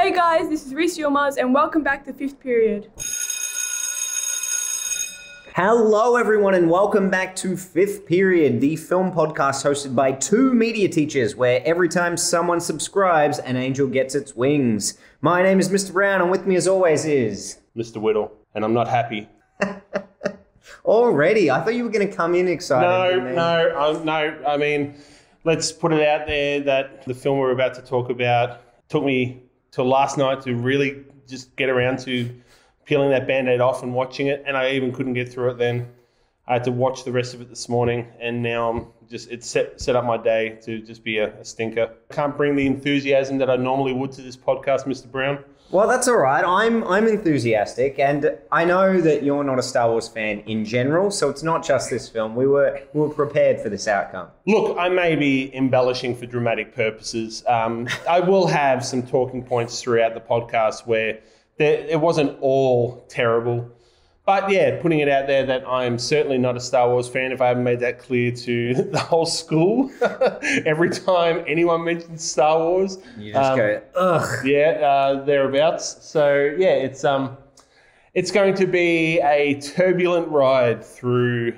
Hey guys, this is Reis and welcome back to Fifth Period. Hello everyone and welcome back to Fifth Period, the film podcast hosted by two media teachers where every time someone subscribes, an angel gets its wings. My name is Mr. Brown and with me as always is... Mr. Whittle, and I'm not happy. Already? I thought you were going to come in excited. No. I mean, let's put it out there that the film we're about to talk about took me till last night to really just get around to peeling that Band-Aid off and watching it, and I even couldn't get through it then. I had to watch the rest of it this morning, and now it's set up my day to just be a stinker. I can't bring the enthusiasm that I normally would to this podcast, Mr. Brown. Well, that's all right. I'm enthusiastic, and I know that you're not a Star Wars fan in general, so it's not just this film. We were prepared for this outcome. Look, I may be embellishing for dramatic purposes. I will have some talking points throughout the podcast where it wasn't all terrible. But yeah, putting it out there that I'm certainly not a Star Wars fan, if I haven't made that clear to the whole school. Every time anyone mentions Star Wars, you just go, ugh. Yeah, thereabouts. So yeah, it's going to be a turbulent ride through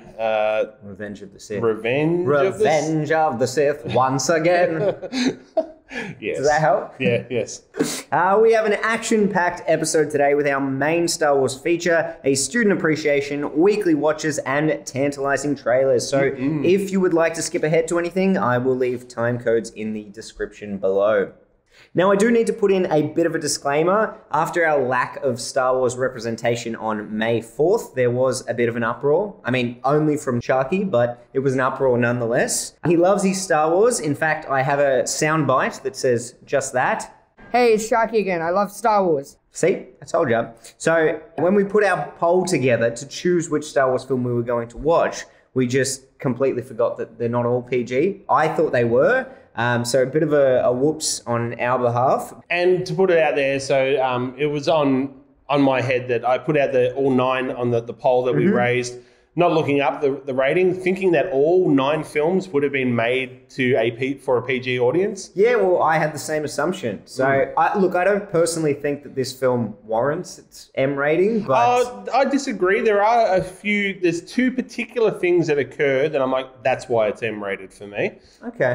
Revenge of the Sith. Revenge of the Sith once again. Yes. Does that help? Yeah, yes. We have an action-packed episode today with our main Star Wars feature, a student appreciation, weekly watches, and tantalizing trailers. So if you would like to skip ahead to anything, I will leave time codes in the description below. Now, I do need to put in a bit of a disclaimer. After our lack of Star Wars representation on May 4th, there was a bit of an uproar. I mean, only from Sharky, but it was an uproar nonetheless. He loves his Star Wars. In fact, I have a soundbite that says just that. Hey, it's Sharky again. I love Star Wars. See, I told you. So when we put our poll together to choose which Star Wars film we were going to watch, we just completely forgot that they're not all PG. I thought they were. So a bit of a whoops on our behalf. And to put it out there, so it was on my head that I put out all 9 on the poll that we raised, not looking up the rating, thinking that all 9 films would have been made for a PG audience. Yeah, well, I had the same assumption. So, I don't personally think that this film warrants its M rating, but... I disagree. There's 2 particular things that occur that I'm like, that's why it's M rated for me. Okay.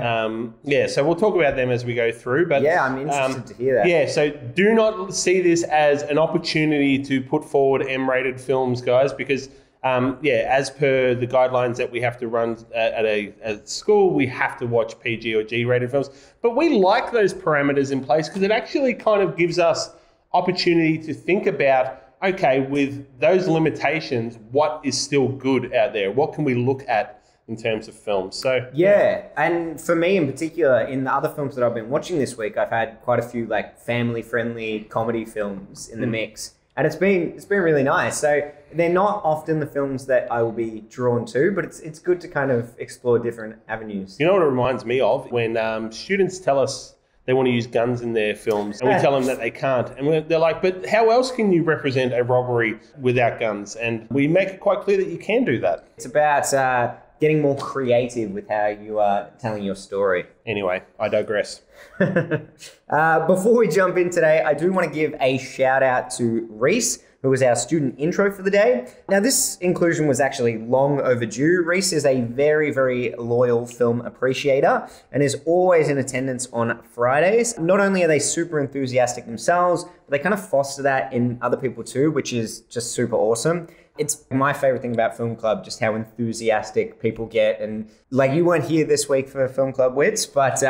Yeah, so we'll talk about them as we go through. But yeah, I'm interested to hear that. Yeah, so do not see this as an opportunity to put forward M rated films, guys, because... as per the guidelines that we have to run at school, we have to watch PG or G-rated films. But we like those parameters in place because it actually kind of gives us opportunity to think about, okay, with those limitations, what is still good out there? What can we look at in terms of films? So yeah, and for me in particular, in the other films that I've been watching this week, I've had quite a few like family-friendly comedy films in the mix. And it's been really nice. So they're not often the films that I will be drawn to, but it's good to kind of explore different avenues. You know what it reminds me of? When students tell us they want to use guns in their films, and we tell them that they can't. And they're like, but how else can you represent a robbery without guns? And we make it quite clear that you can do that. It's about getting more creative with how you are telling your story. Anyway, I digress. Before we jump in today, I do want to give a shout out to Reis, who was our student intro for the day. Now, this inclusion was actually long overdue. Reis is a very, very loyal film appreciator and is always in attendance on Fridays. Not only are they super enthusiastic themselves, but they kind of foster that in other people too, which is just super awesome. It's my favorite thing about Film Club, just how enthusiastic people get. And like, you weren't here this week for Film Club Wits, but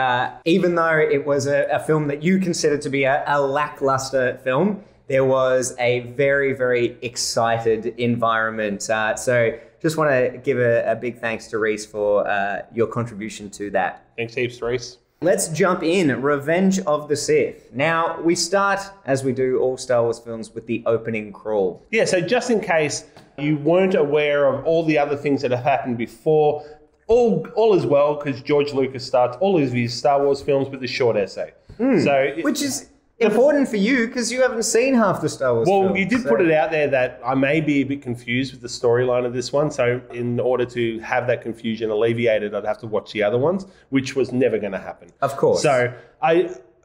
even though it was a film that you considered to be a lackluster film, there was a very, very excited environment. So just want to give a big thanks to Reis for your contribution to that. Thanks heaps, Reis. Let's jump in. Revenge of the Sith. Now, we start, as we do all Star Wars films, with the opening crawl. Yeah, so just in case you weren't aware of all the other things that have happened before, all is well, because George Lucas starts all of his Star Wars films with a short essay. Which is important for you, because you haven't seen half the Star Wars films. Well, you did put it out there that I may be a bit confused with the storyline of this one, so in order to have that confusion alleviated, I'd have to watch the other ones, which was never going to happen. Of course. So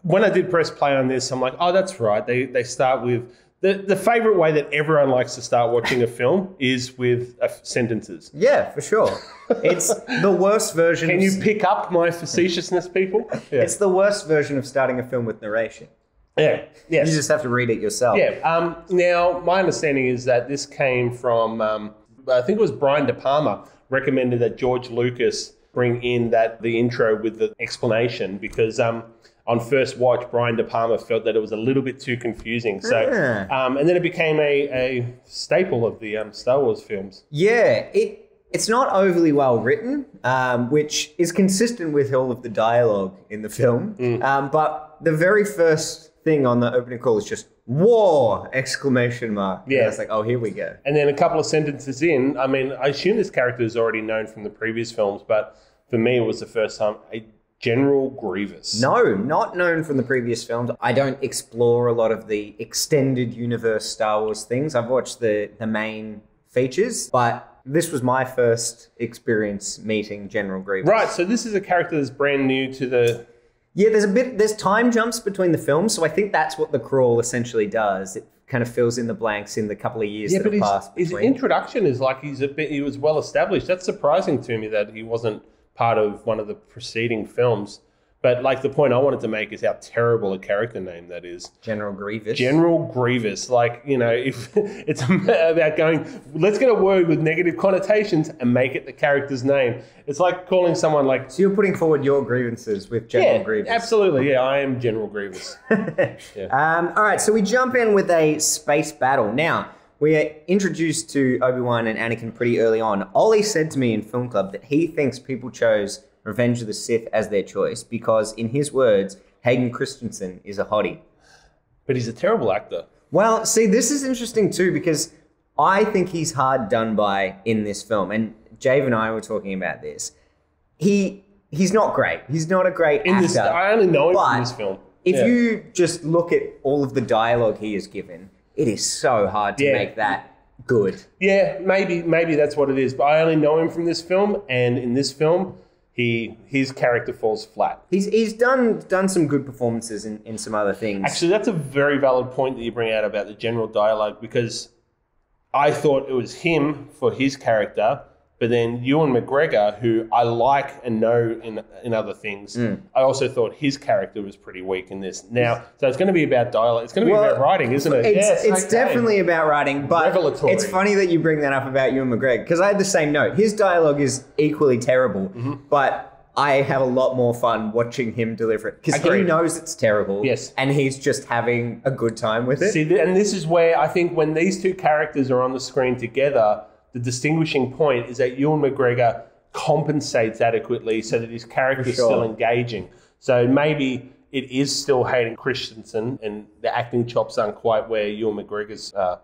when I did press play on this, I'm like, oh, that's right. They start with the favorite way that everyone likes to start watching a film is with sentences. Yeah, for sure. It's the worst version. Can you pick up my facetiousness, people? Yeah. It's the worst version of starting a film with narration. Yeah. Yes. You just have to read it yourself. Yeah. Now, my understanding is that this came from, I think it was Brian De Palma recommended that George Lucas bring in the intro with the explanation because on first watch, Brian De Palma felt that it was a little bit too confusing. So, and then it became a staple of the Star Wars films. Yeah, it's not overly well written, which is consistent with all of the dialogue in the film. But the very first thing on the opening call is just "War!" exclamation mark. Yeah, and it's like, oh, here we go. And then a couple of sentences in, I mean, I assume this character is already known from the previous films, but for me, it was the first time. General Grievous. No, not known from the previous films. I don't explore a lot of the extended universe Star Wars things. I've watched the main features, but this was my first experience meeting General Grievous. Right, so this is a character that's brand new to the... Yeah, there's time jumps between the films, so I think that's what the crawl essentially does. It kind of fills in the blanks in the couple of years that have passed between. His introduction is like he was well established. That's surprising to me that he wasn't part of one of the preceding films. But like the point I wanted to make is how terrible a character name that is. General Grievous. General Grievous. Like, you know, if it's about going, let's get a word with negative connotations and make it the character's name. It's like calling someone like... So you're putting forward your grievances with General Grievous. Absolutely. Yeah, I am General Grievous. Yeah. All right, so we jump in with a space battle. Now, we are introduced to Obi-Wan and Anakin pretty early on. Ollie said to me in film club that he thinks people chose Revenge of the Sith as their choice because, in his words, Hayden Christensen is a hottie. But he's a terrible actor. Well, see, this is interesting too because I think he's hard done by in this film. And Jave and I were talking about this. He's not great. He's not a great actor. I only know him from this film. If you just look at all of the dialogue he is given, it is so hard to make that good. Yeah, maybe that's what it is. But I only know him from this film, and in this film, his character falls flat. He's done some good performances in some other things. Actually, that's a very valid point that you bring out about the general dialogue because I thought it was him for his character, but then Ewan McGregor, who I like and know in other things, I also thought his character was pretty weak in this. Now, so it's going to be about dialogue. It's going to be about writing, isn't it? It's definitely about writing, but revelatory. It's funny that you bring that up about Ewan McGregor because I had the same note. His dialogue is equally terrible, but I have a lot more fun watching him deliver it because he knows it's terrible, and he's just having a good time with it. See, and this is where I think when these two characters are on the screen together, the distinguishing point is that Ewan McGregor compensates adequately so that his character is still engaging. So maybe it is still Hayden Christensen and the acting chops aren't quite where Ewan McGregor's are.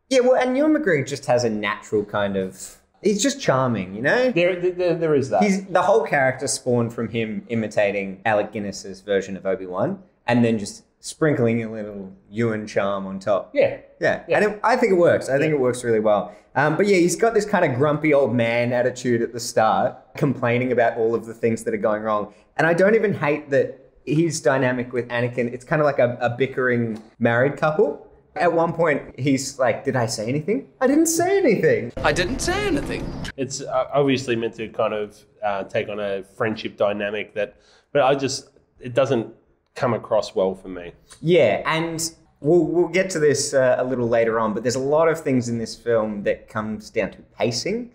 Yeah, well, and Ewan McGregor just has a natural kind of... He's just charming, you know? There is that. The whole character spawned from him imitating Alec Guinness's version of Obi-Wan and then just sprinkling a little Ewan charm on top. Yeah. And I think it works. I think it works really well. But yeah, he's got this kind of grumpy old man attitude at the start, complaining about all of the things that are going wrong. And I don't even hate that his dynamic with Anakin. It's kind of like a bickering married couple. At one point, he's like, did I say anything? I didn't say anything. I didn't say anything. It's obviously meant to kind of take on a friendship dynamic but it doesn't come across well for me. Yeah, and we'll get to this a little later on, but there's a lot of things in this film that comes down to pacing,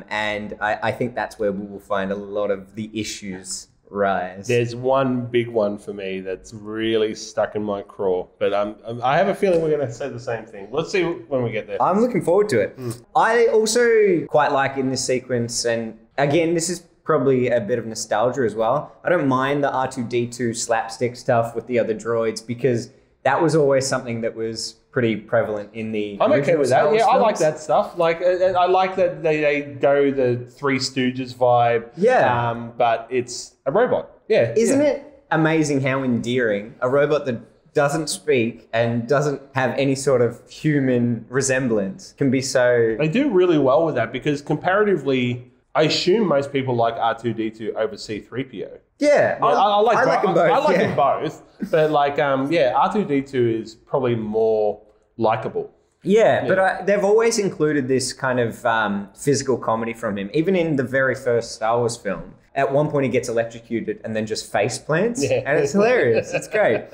and I think that's where we will find a lot of the issues rise. There's one big one for me that's really stuck in my craw, but I have a feeling we're going to say the same thing. Let's see when we get there. I'm looking forward to it. I also quite like in this sequence, and again, this is probably a bit of nostalgia as well. I don't mind the R2-D2 slapstick stuff with the other droids because that was always something that was pretty prevalent in the I'm okay with that. Yeah, films. I like that stuff. Like, I like that they go the Three Stooges vibe. Yeah. But it's a robot. Yeah. Isn't it amazing how endearing a robot that doesn't speak and doesn't have any sort of human resemblance can be so... They do really well with that because comparatively, I assume most people like R2-D2 over C-3PO. Yeah, I like them both. I like yeah. them both, but like, R2D2 is probably more likable. Yeah, but they've always included this kind of physical comedy from him. Even in the very first Star Wars film, at one point he gets electrocuted and then just face plants, and it's hilarious. It's great.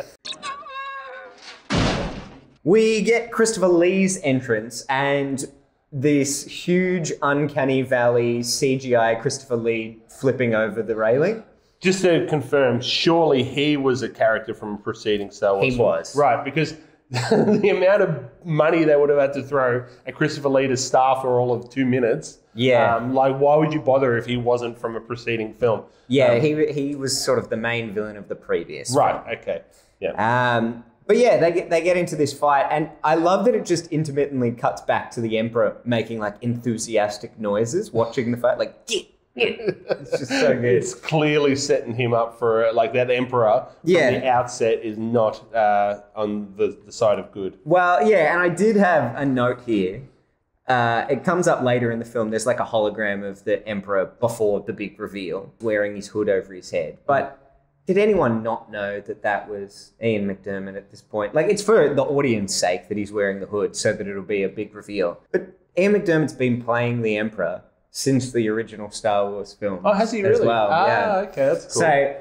We get Christopher Lee's entrance and this huge uncanny valley CGI Christopher Lee flipping over the railing. Just to confirm, surely he was a character from a preceding Star Wars He film. was. Right, because the amount of money they would have had to throw at Christopher Lee to star for all of 2 minutes. Yeah. Like, why would you bother if he wasn't from a preceding film? Yeah, he was sort of the main villain of the previous Right, film. okay. Yeah. But yeah, they get into this fight, and I love that it just intermittently cuts back to the Emperor making like enthusiastic noises, watching the fight, like get. It's just so good. It's clearly setting him up for like that Emperor from the outset is not on the side of good. Well, yeah, and I did have a note here. It comes up later in the film. There's like a hologram of the Emperor before the big reveal, wearing his hood over his head. But did anyone not know that was Ian McDiarmid at this point? Like, it's for the audience's sake that he's wearing the hood so that it'll be a big reveal. But Ian McDiarmid's been playing the Emperor since the original Star Wars film. Oh, has he really? As well, yeah. Okay, that's cool. So,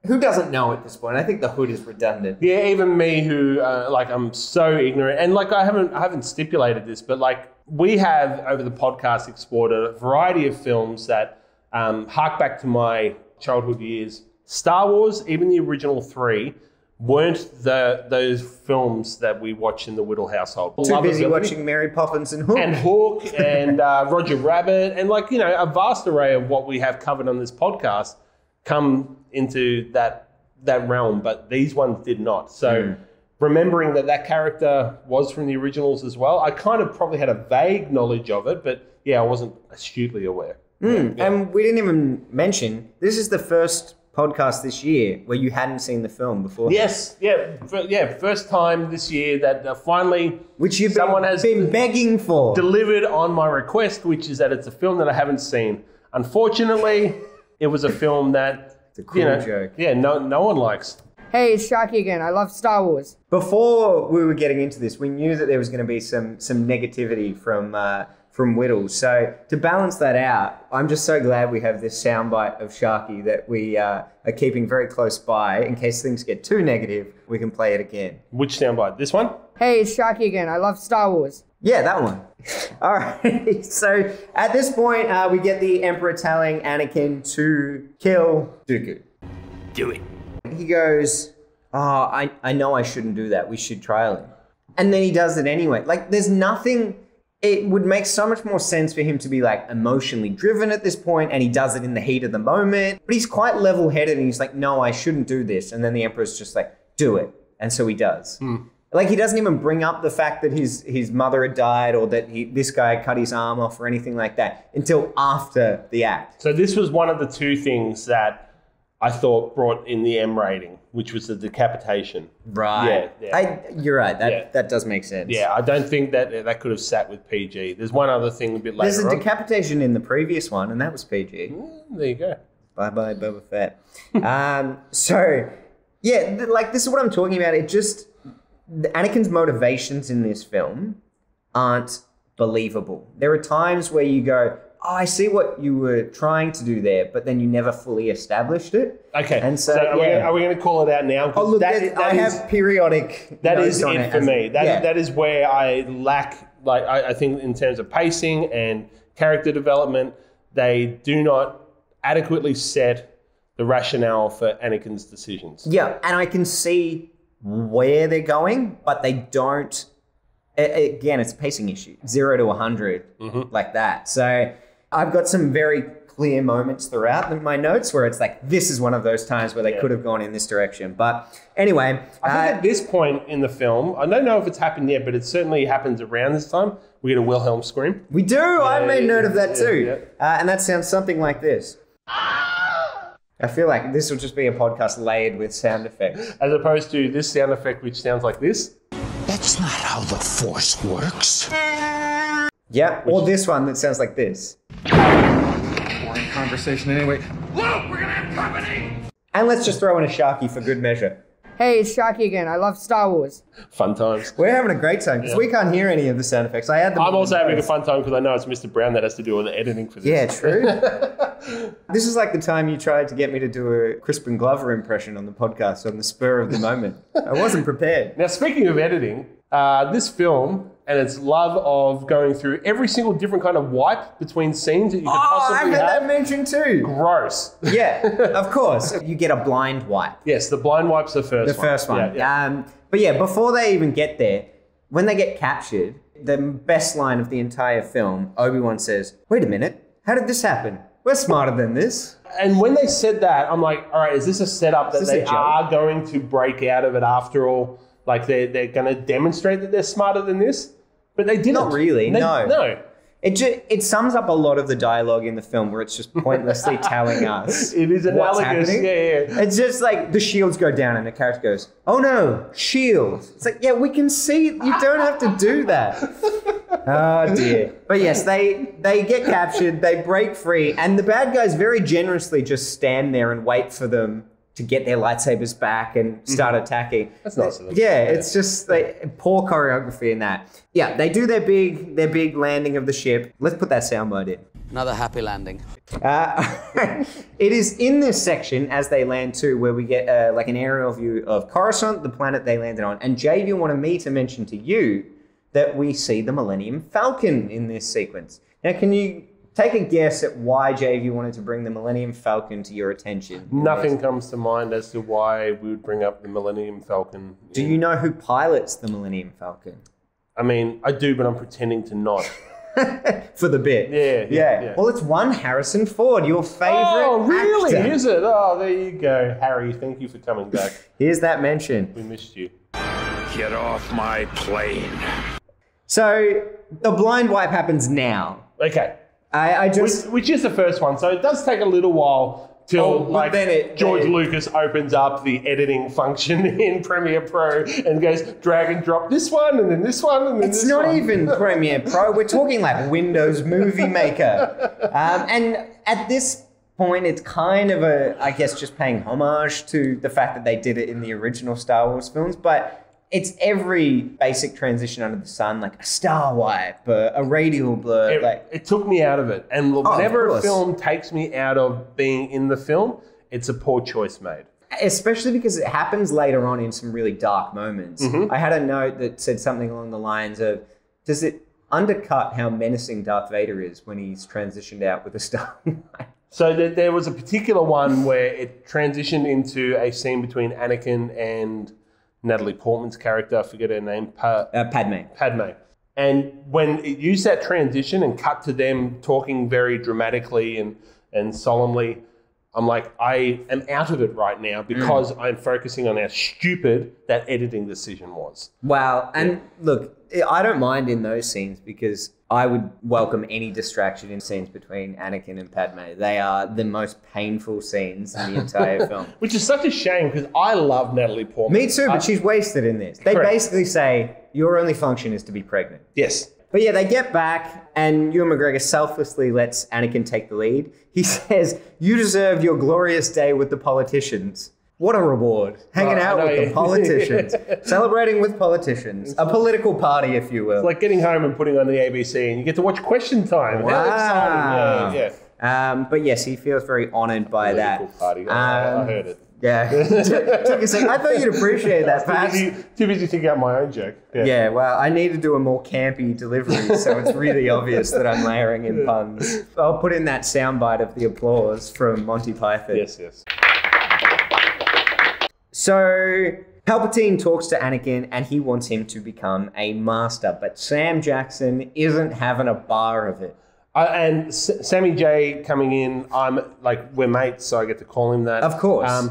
who doesn't know at this point? I think the hood is redundant. Yeah, even me who, I'm so ignorant. And, like, I haven't stipulated this, but, like, we have, over the podcast, explored a variety of films that hark back to my childhood years. Star Wars, even the original 3, weren't those films that we watch in the Whittle household. Too busy watching Mary Poppins and Hook. And Hook and Roger Rabbit and, like, a vast array of what we have covered on this podcast come into that realm, but these ones did not. So remembering that character was from the originals as well, I kind of probably had a vague knowledge of it, but yeah, I wasn't astutely aware. Yeah. And we didn't even mention, this is the first podcast this year where you hadn't seen the film before. Yes, first time this year that finally which you've someone has been begging for. Delivered on my request, which is that it's a film that I haven't seen. Unfortunately, it was a film that it's a cool joke. Yeah, no one likes. Hey, it's Sharky again. I love Star Wars. Before we were getting into this, we knew that there was going to be some negativity from Whittle. So to balance that out, I'm just so glad we have this soundbite of Sharky that we are keeping very close by. In case things get too negative, we can play it again. Which soundbite? This one? Hey, it's Sharky again. I love Star Wars. Yeah, that one. All right. So at this point, we get the Emperor telling Anakin to kill Dooku. Do it. He goes, I know I shouldn't do that. We should trial him. And then he does it anyway. Like, there's nothing... It would make so much more sense for him to be, like, emotionally driven at this point, and he does it in the heat of the moment. But he's quite level-headed, and he's like, no, I shouldn't do this. And then the Emperor's just like, do it. And so he does. Like, he doesn't even bring up the fact that his mother had died or that this guy cut his arm off or anything like that until after the act. So this was one of the two things that I thought brought in the M rating, which was the decapitation. Right. Yeah. You're right. That does make sense. Yeah, I don't think that could have sat with PG. There's one other thing a bit later There's a decapitation in the previous one, and that was PG. There you go. Bye-bye, Boba Fett. So, yeah, like, this is what I'm talking about. It just... Anakin's motivations in this film aren't believable. There are times where you go... Oh, I see what you were trying to do there, but then you never fully established it. Okay. And so are we going to call it out now? Oh, look, I have periodic. That is notes on it for me. That is where I lack, like, I think in terms of pacing and character development, they do not adequately set the rationale for Anakin's decisions. Yeah, and I can see where they're going, but they don't. Again, it's a pacing issue. 0 to 100, like that. So I've got some very clear moments throughout my notes where it's like, this is one of those times where they could have gone in this direction. But anyway. I think at this point in the film, I don't know if it's happened yet, but it certainly happens around this time. We get a Wilhelm scream. We do. I made note of that too. And that sounds something like this. I feel like this will just be a podcast layered with sound effects. As opposed to this sound effect, which sounds like this. That's not how the Force works. Yeah, or this one that sounds like this. Boring conversation anyway. Look, we're gonna have company! And let's just throw in a Sharky for good measure. Hey, it's Sharky again. I love Star Wars. Fun times. We're having a great time because we can't hear any of the sound effects. I'm also having a fun time because I know it's Mr. Brown that has to do all the editing for this. Yeah, true. This is like the time you tried to get me to do a Crispin Glover impression on the podcast on the spur of the moment. I wasn't prepared. Now, speaking of editing, this film and its love of going through every single different kind of wipe between scenes that you could possibly I had have. that mentioned too. Gross. Yeah, of course. You get a blind wipe. Yes, the blind wipe's the first one. The first one. Yeah. But yeah, before they even get there, when they get captured, the best line of the entire film, Obi-Wan says, "Wait a minute, how did this happen? We're smarter than this." And when they said that, I'm like, all right, is this a setup that they are going to break out of it after all? Like they're going to demonstrate that they're smarter than this? But they didn't. Not really, no. No. It sums up a lot of the dialogue in the film where it's just pointlessly telling us It is what's analogous. happening. Yeah. It's just like the shields go down and the character goes, "Oh no, shields." It's like, yeah, we can see. You don't have to do that. Oh dear. But yes, they get captured, they break free, and the bad guys very generously just stand there and wait for them to get their lightsabers back and start attacking. That's nice of them. Yeah, it's just like poor choreography in that. Yeah, they do their big landing of the ship. Let's put that soundbite in. Another happy landing. It is in this section as they land too, where we get like an aerial view of Coruscant, the planet they landed on. And JV wanted me to mention to you that we see the Millennium Falcon in this sequence. Now, can you take a guess at why JV wanted to bring the Millennium Falcon to your attention? Nothing comes to mind as to why we would bring up the Millennium Falcon. Do you know who pilots the Millennium Falcon? I mean, I do, but I'm pretending to not. For the bit. Yeah. Well, it's one Harrison Ford, your favourite Oh, really? actor. Is it? Oh, there you go. Harry, thank you for coming back. Here's that mention. We missed you. Get off my plane. So, the blind wipe happens now. Okay. I just... Which is the first one. So it does take a little while till George Lucas opens up the editing function in Premiere Pro and goes drag and drop this one and then this one and then It's this not one. even Premiere Pro. We're talking like Windows Movie Maker. And at this point, it's kind of I guess, just paying homage to the fact that they did it in the original Star Wars films. But it's every basic transition under the sun, like a star wipe, a radial blur. It took me out of it. And whenever of a course. film takes me out of being in the film, it's a poor choice made. Especially because it happens later on in some really dark moments. I had a note that said something along the lines of, does it undercut how menacing Darth Vader is when he's transitioned out with a star wipe? So there was a particular one where it transitioned into a scene between Anakin and Natalie Portman's character, I forget her name. Padme. And when it used that transition and cut to them talking very dramatically and solemnly, I'm like, I am out of it right now because I'm focusing on how stupid that editing decision was. Wow. And look, I don't mind in those scenes because I would welcome any distraction in scenes between Anakin and Padme. They are the most painful scenes in the entire film. Which is such a shame because I love Natalie Portman. Me too, but she's wasted in this. They basically say, your only function is to be pregnant. Yes. But yeah, they get back and Ewan McGregor selflessly lets Anakin take the lead. He says, "You deserve your glorious day with the politicians." What a reward. Hanging out with the politicians. Celebrating with politicians. A political party, if you will. It's like getting home and putting on the ABC and you get to watch Question Time. Wow. How exciting. Yeah. But yes, he feels very honoured by Political that. party. I heard it. Yeah. Took a second. I thought you'd appreciate that, Pat. Too busy thinking out my own joke. Yeah, well, I need to do a more campy delivery, so it's really obvious that I'm layering in puns. I'll put in that soundbite of the applause from Monty Python. Yes. So Palpatine talks to Anakin and he wants him to become a master, but Sam Jackson isn't having a bar of it. And Sammy J coming in, we're mates, so I get to call him that. Of course.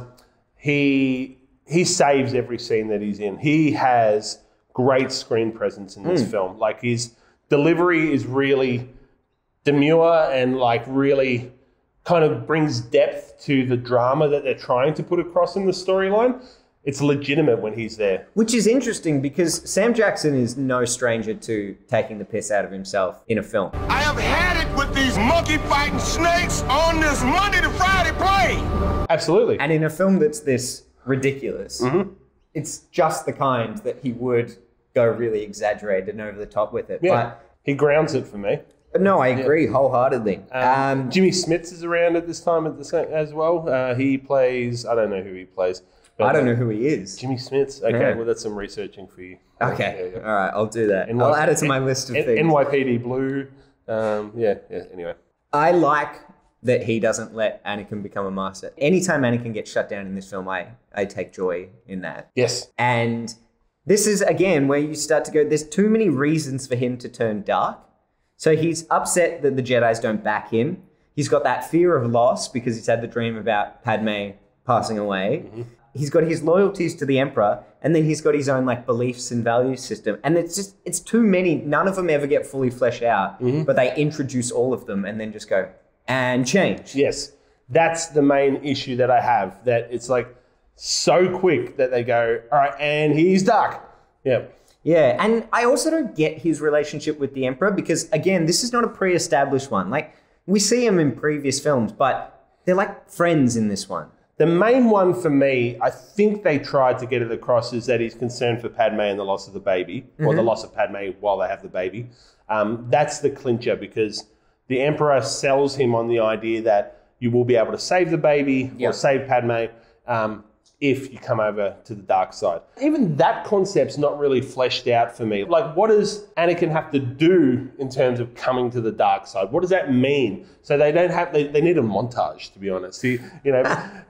He saves every scene that he's in. He has great screen presence in this film. Like his delivery is really demure and like really kind of brings depth to the drama that they're trying to put across in the storyline. it's legitimate when he's there. Which is interesting because Sam Jackson is no stranger to taking the piss out of himself in a film. I have had it with these monkey fighting snakes on this Monday to Friday plane. Absolutely. And in a film that's this ridiculous, it's just the kind that he would go really exaggerated and over the top with it. Yeah, he grounds it for me. But no, I agree wholeheartedly. Jimmy Smits is around at this time as well. He plays, I don't know who he plays. I don't know who he is. Jimmy Smits. Okay, well, that's some researching for you. Okay, all right, I'll do that. I'll add it to my list of things. NYPD Blue. Anyway. I like that he doesn't let Anakin become a master. Anytime Anakin gets shut down in this film, I take joy in that. Yes. And this is, again, where you start to go, there's too many reasons for him to turn dark. So he's upset that the Jedis don't back him. He's got that fear of loss because he's had the dream about Padme passing away. He's got his loyalties to the Emperor, and then he's got his own like beliefs and value system. And it's too many. None of them ever get fully fleshed out, but they introduce all of them and then just go and change. Yes, that's the main issue that I have. That it's like so quick that they go, all right, and he's dark. Yeah. Yeah, and I also don't get his relationship with the Emperor because, again, this is not a pre-established one. Like, we see him in previous films, but they're like friends in this one. The main one for me, I think they tried to get it across, is that he's concerned for Padme and the loss of the baby, or the loss of Padme while they have the baby. That's the clincher because the Emperor sells him on the idea that you will be able to save the baby or save Padme if you come over to the dark side. Even that concept's not really fleshed out for me. Like, what does Anakin have to do in terms of coming to the dark side? What does that mean? So they don't have, they need a montage, to be honest. You know,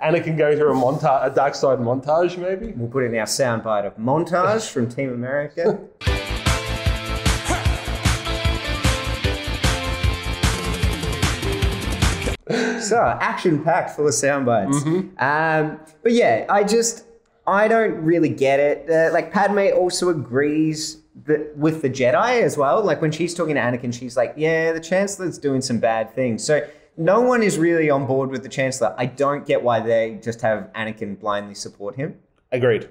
Anakin going through a dark side montage, maybe? We'll put in our soundbite of montage from Team America. So, action-packed, full of sound bites. But yeah, I don't really get it. Like, Padme also agrees with the Jedi as well. Like, when she's talking to Anakin, she's like, yeah, the Chancellor's doing some bad things. So, no one is really on board with the Chancellor. I don't get why they just have Anakin blindly support him. Agreed.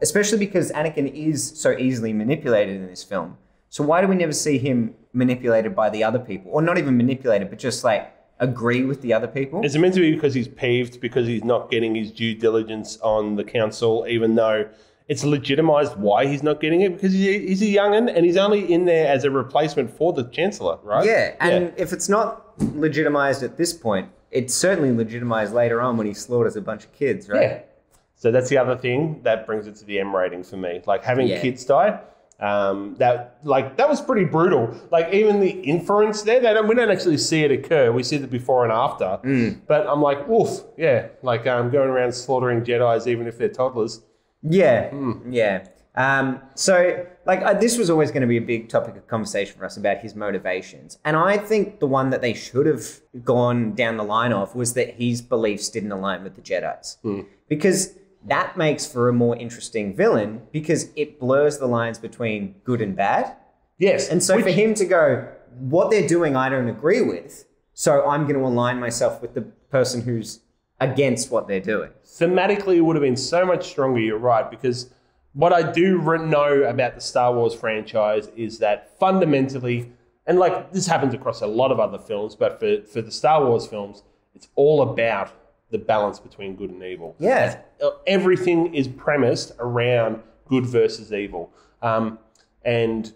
Especially because Anakin is so easily manipulated in this film. So, why do we never see him manipulated by the other people? Or not even manipulated, but just like, agree with the other people? Is it meant to be because he's peeved because he's not getting his due diligence on the council, even though it's legitimized why he's not getting it? Because he's a young'un and he's only in there as a replacement for the Chancellor, right? Yeah, and if it's not legitimized at this point, it's certainly legitimized later on when he slaughters a bunch of kids, right? Yeah. So that's the other thing that brings it to the M rating for me. Like having kids die, that was pretty brutal. Like even the inference there, we don't actually see it occur. We see the before and after. But I'm like, oof, yeah. Like going around slaughtering Jedis even if they're toddlers. Yeah, yeah. So like this was always going to be a big topic of conversation for us about his motivations. And I think the one that they should have gone down the line of was that his beliefs didn't align with the Jedi's. Because that makes for a more interesting villain because it blurs the lines between good and bad. Yes. And so for him to go, what they're doing I don't agree with, so I'm going to align myself with the person who's against what they're doing. Thematically, it would have been so much stronger, you're right, because what I do know about the Star Wars franchise is that fundamentally, and like this happens across a lot of other films, but for the Star Wars films, it's all about the balance between good and evil. Yeah. Everything is premised around good versus evil and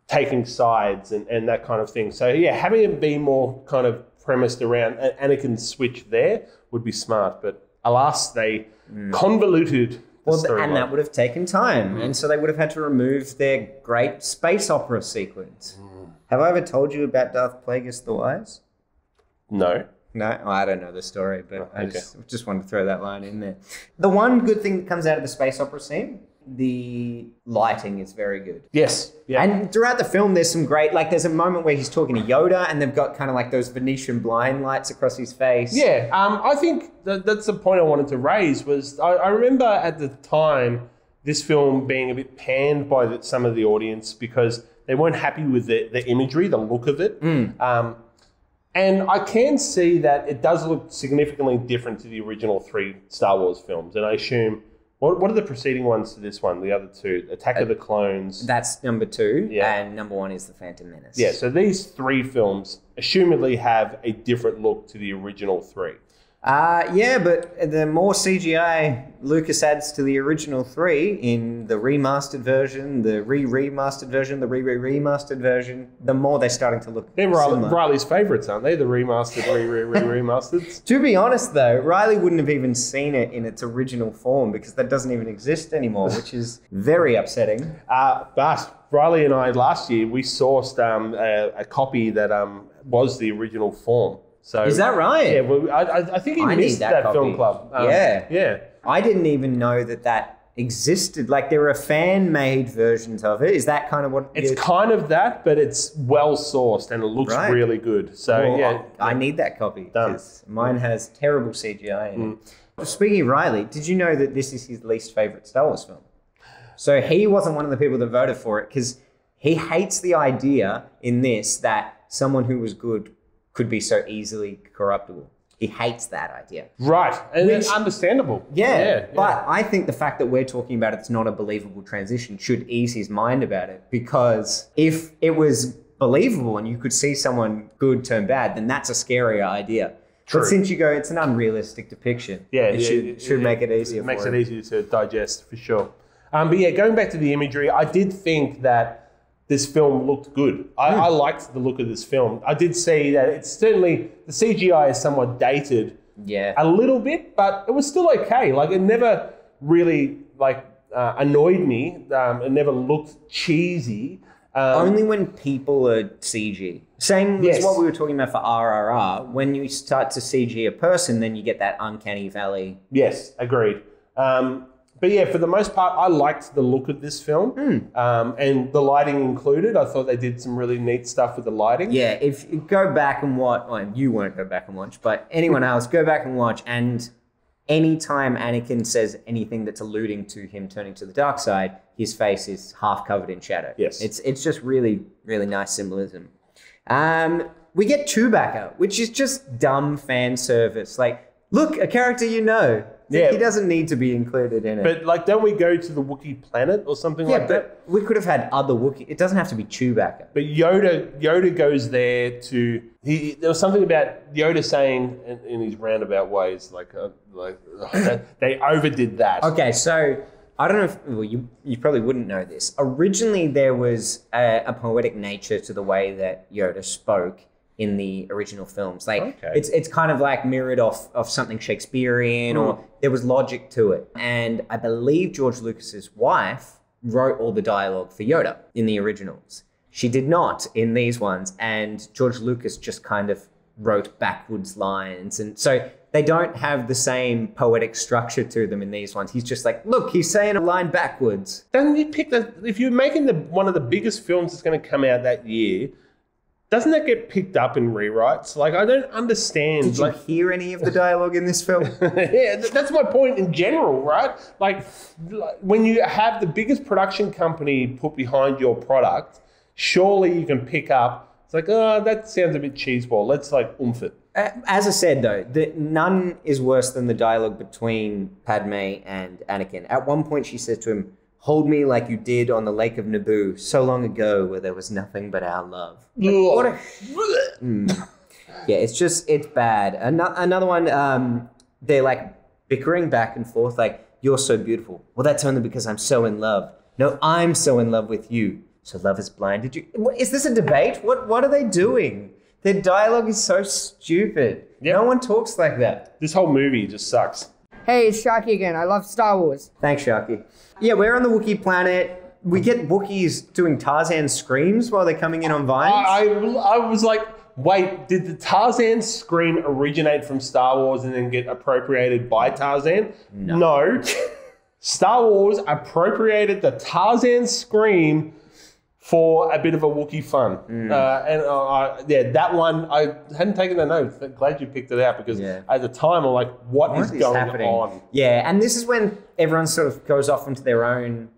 taking sides and that kind of thing. So, yeah, having it be more kind of premised around Anakin's switch there would be smart. But alas, they convoluted the storyline. And that would have taken time. And so they would have had to remove their great space opera sequence. Have I ever told you about Darth Plagueis the Wise? No. No, I don't know the story, but I just wanted to throw that line in there. The one good thing that comes out of the space opera scene, the lighting is very good. Yes. Yeah. And throughout the film, there's some great, like there's a moment where he's talking to Yoda and they've got kind of like those Venetian blind lights across his face. Yeah, I think that's the point I wanted to raise was I remember at the time this film being a bit panned by some of the audience because they weren't happy with the imagery, the look of it. And I can see that it does look significantly different to the original 3 Star Wars films. And I assume What are the preceding ones to this one? The other two, Attack of the Clones. That's number 2, Yeah. and number 1 is The Phantom Menace. Yeah, so these 3 films assumedly have a different look to the original 3. Yeah, but the more CGI Lucas adds to the original 3 in the remastered version, the remastered version, the remastered version, the more they're starting to look They're similar. Riley's favourites, aren't they? The remastered, remasters. To be honest, though, Riley wouldn't have even seen it in its original form because that doesn't even exist anymore, which is very upsetting. But Riley and I, last year, we sourced a copy that was the original form. So, Is that right? Yeah, well, I think he I missed need that copy. film club. Yeah. I didn't even know that existed. Like, there are fan-made versions of it. Is that kind of what... It's kind of that, but it's well-sourced and it looks Right. really good. So, Well, yeah. I need that copy. Done. 'Cause mine has terrible CGI in it. Speaking of Riley, did you know that this is his least favourite Star Wars film? So he wasn't one of the people that voted for it because he hates the idea in this that someone who was good could be so easily corruptible. He hates that idea. Right. And Which- it's understandable. Yeah, but I think the fact that we're talking about it's not a believable transition should ease his mind about it, because if it was believable and you could see someone good turn bad, then that's a scarier idea. True. But since you go, it's an unrealistic depiction, it should make it easier It makes for it him. easier to digest, for sure. But yeah, going back to the imagery, I did think that this film looked good. I liked the look of this film. I did see that it's certainly, the CGI is somewhat dated Yeah. a little bit, but it was still okay. Like, it never really annoyed me. It never looked cheesy. Only when people are CG. Same Yes. as what we were talking about for RRR. When you start to CG a person, then you get that uncanny valley. Yes, agreed. But yeah, for the most part, I liked the look of this film, and the lighting included. I thought they did some really neat stuff with the lighting. Yeah, if you go back and watch, well, you won't go back and watch, but anyone else, go back and watch, and anytime Anakin says anything that's alluding to him turning to the dark side, his face is half covered in shadow. Yes. It's just really, really nice symbolism. We get Chewbacca, which is just dumb fan service. Like, look, a character you know. Yeah. He doesn't need to be included in it. But like, don't we go to the Wookiee planet or something yeah, like that? but we could have had other Wookiee. It doesn't have to be Chewbacca. But Yoda goes there to. There was something about Yoda saying in his roundabout ways, they overdid that. Okay, so I don't know if you probably wouldn't know this. Originally, there was a poetic nature to the way that Yoda spoke in the original films. Like, Okay. it's kind of like mirrored off of something Shakespearean, or there was logic to it. And I believe George Lucas's wife wrote all the dialogue for Yoda in the originals. She did not in these ones, and George Lucas just kind of wrote backwards lines, and so they don't have the same poetic structure to them in these ones. He's just like, look, he's saying a line backwards. Doesn't he pick that? If you're making one of the biggest films that's going to come out that year, doesn't that get picked up in rewrites? Like, I don't understand. Did you hear any of the dialogue in this film? Yeah, that's my point in general, right? Like, when you have the biggest production company put behind your product, surely you can pick up, it's like, oh, that sounds a bit cheeseball. Let's oomph it. As I said, though, none is worse than the dialogue between Padme and Anakin. At one point, she says to him, "Hold me like you did on the Lake of Naboo so long ago where there was nothing but our love." What a... Yeah, it's bad. Another one, they're bickering back and forth, like, "You're so beautiful." "Well, that's only because I'm so in love." "No, I'm so in love with you. So love has blinded you." Is this a debate? What are they doing? Their dialogue is so stupid. Yep. No one talks like that. This whole movie just sucks. Hey, it's Sharky again. I love Star Wars. Thanks, Sharky. Yeah, we're on the Wookiee planet. We get Wookiees doing Tarzan screams while they're coming in on vines. I was like, wait, did the Tarzan scream originate from Star Wars and then get appropriated by Tarzan? No. Star Wars appropriated the Tarzan scream for a bit of a Wookiee fun. That one, I hadn't taken the note. Glad you picked it out, because at the time I'm like, what is going happening? on? Yeah, and this is when everyone sort of goes off into their own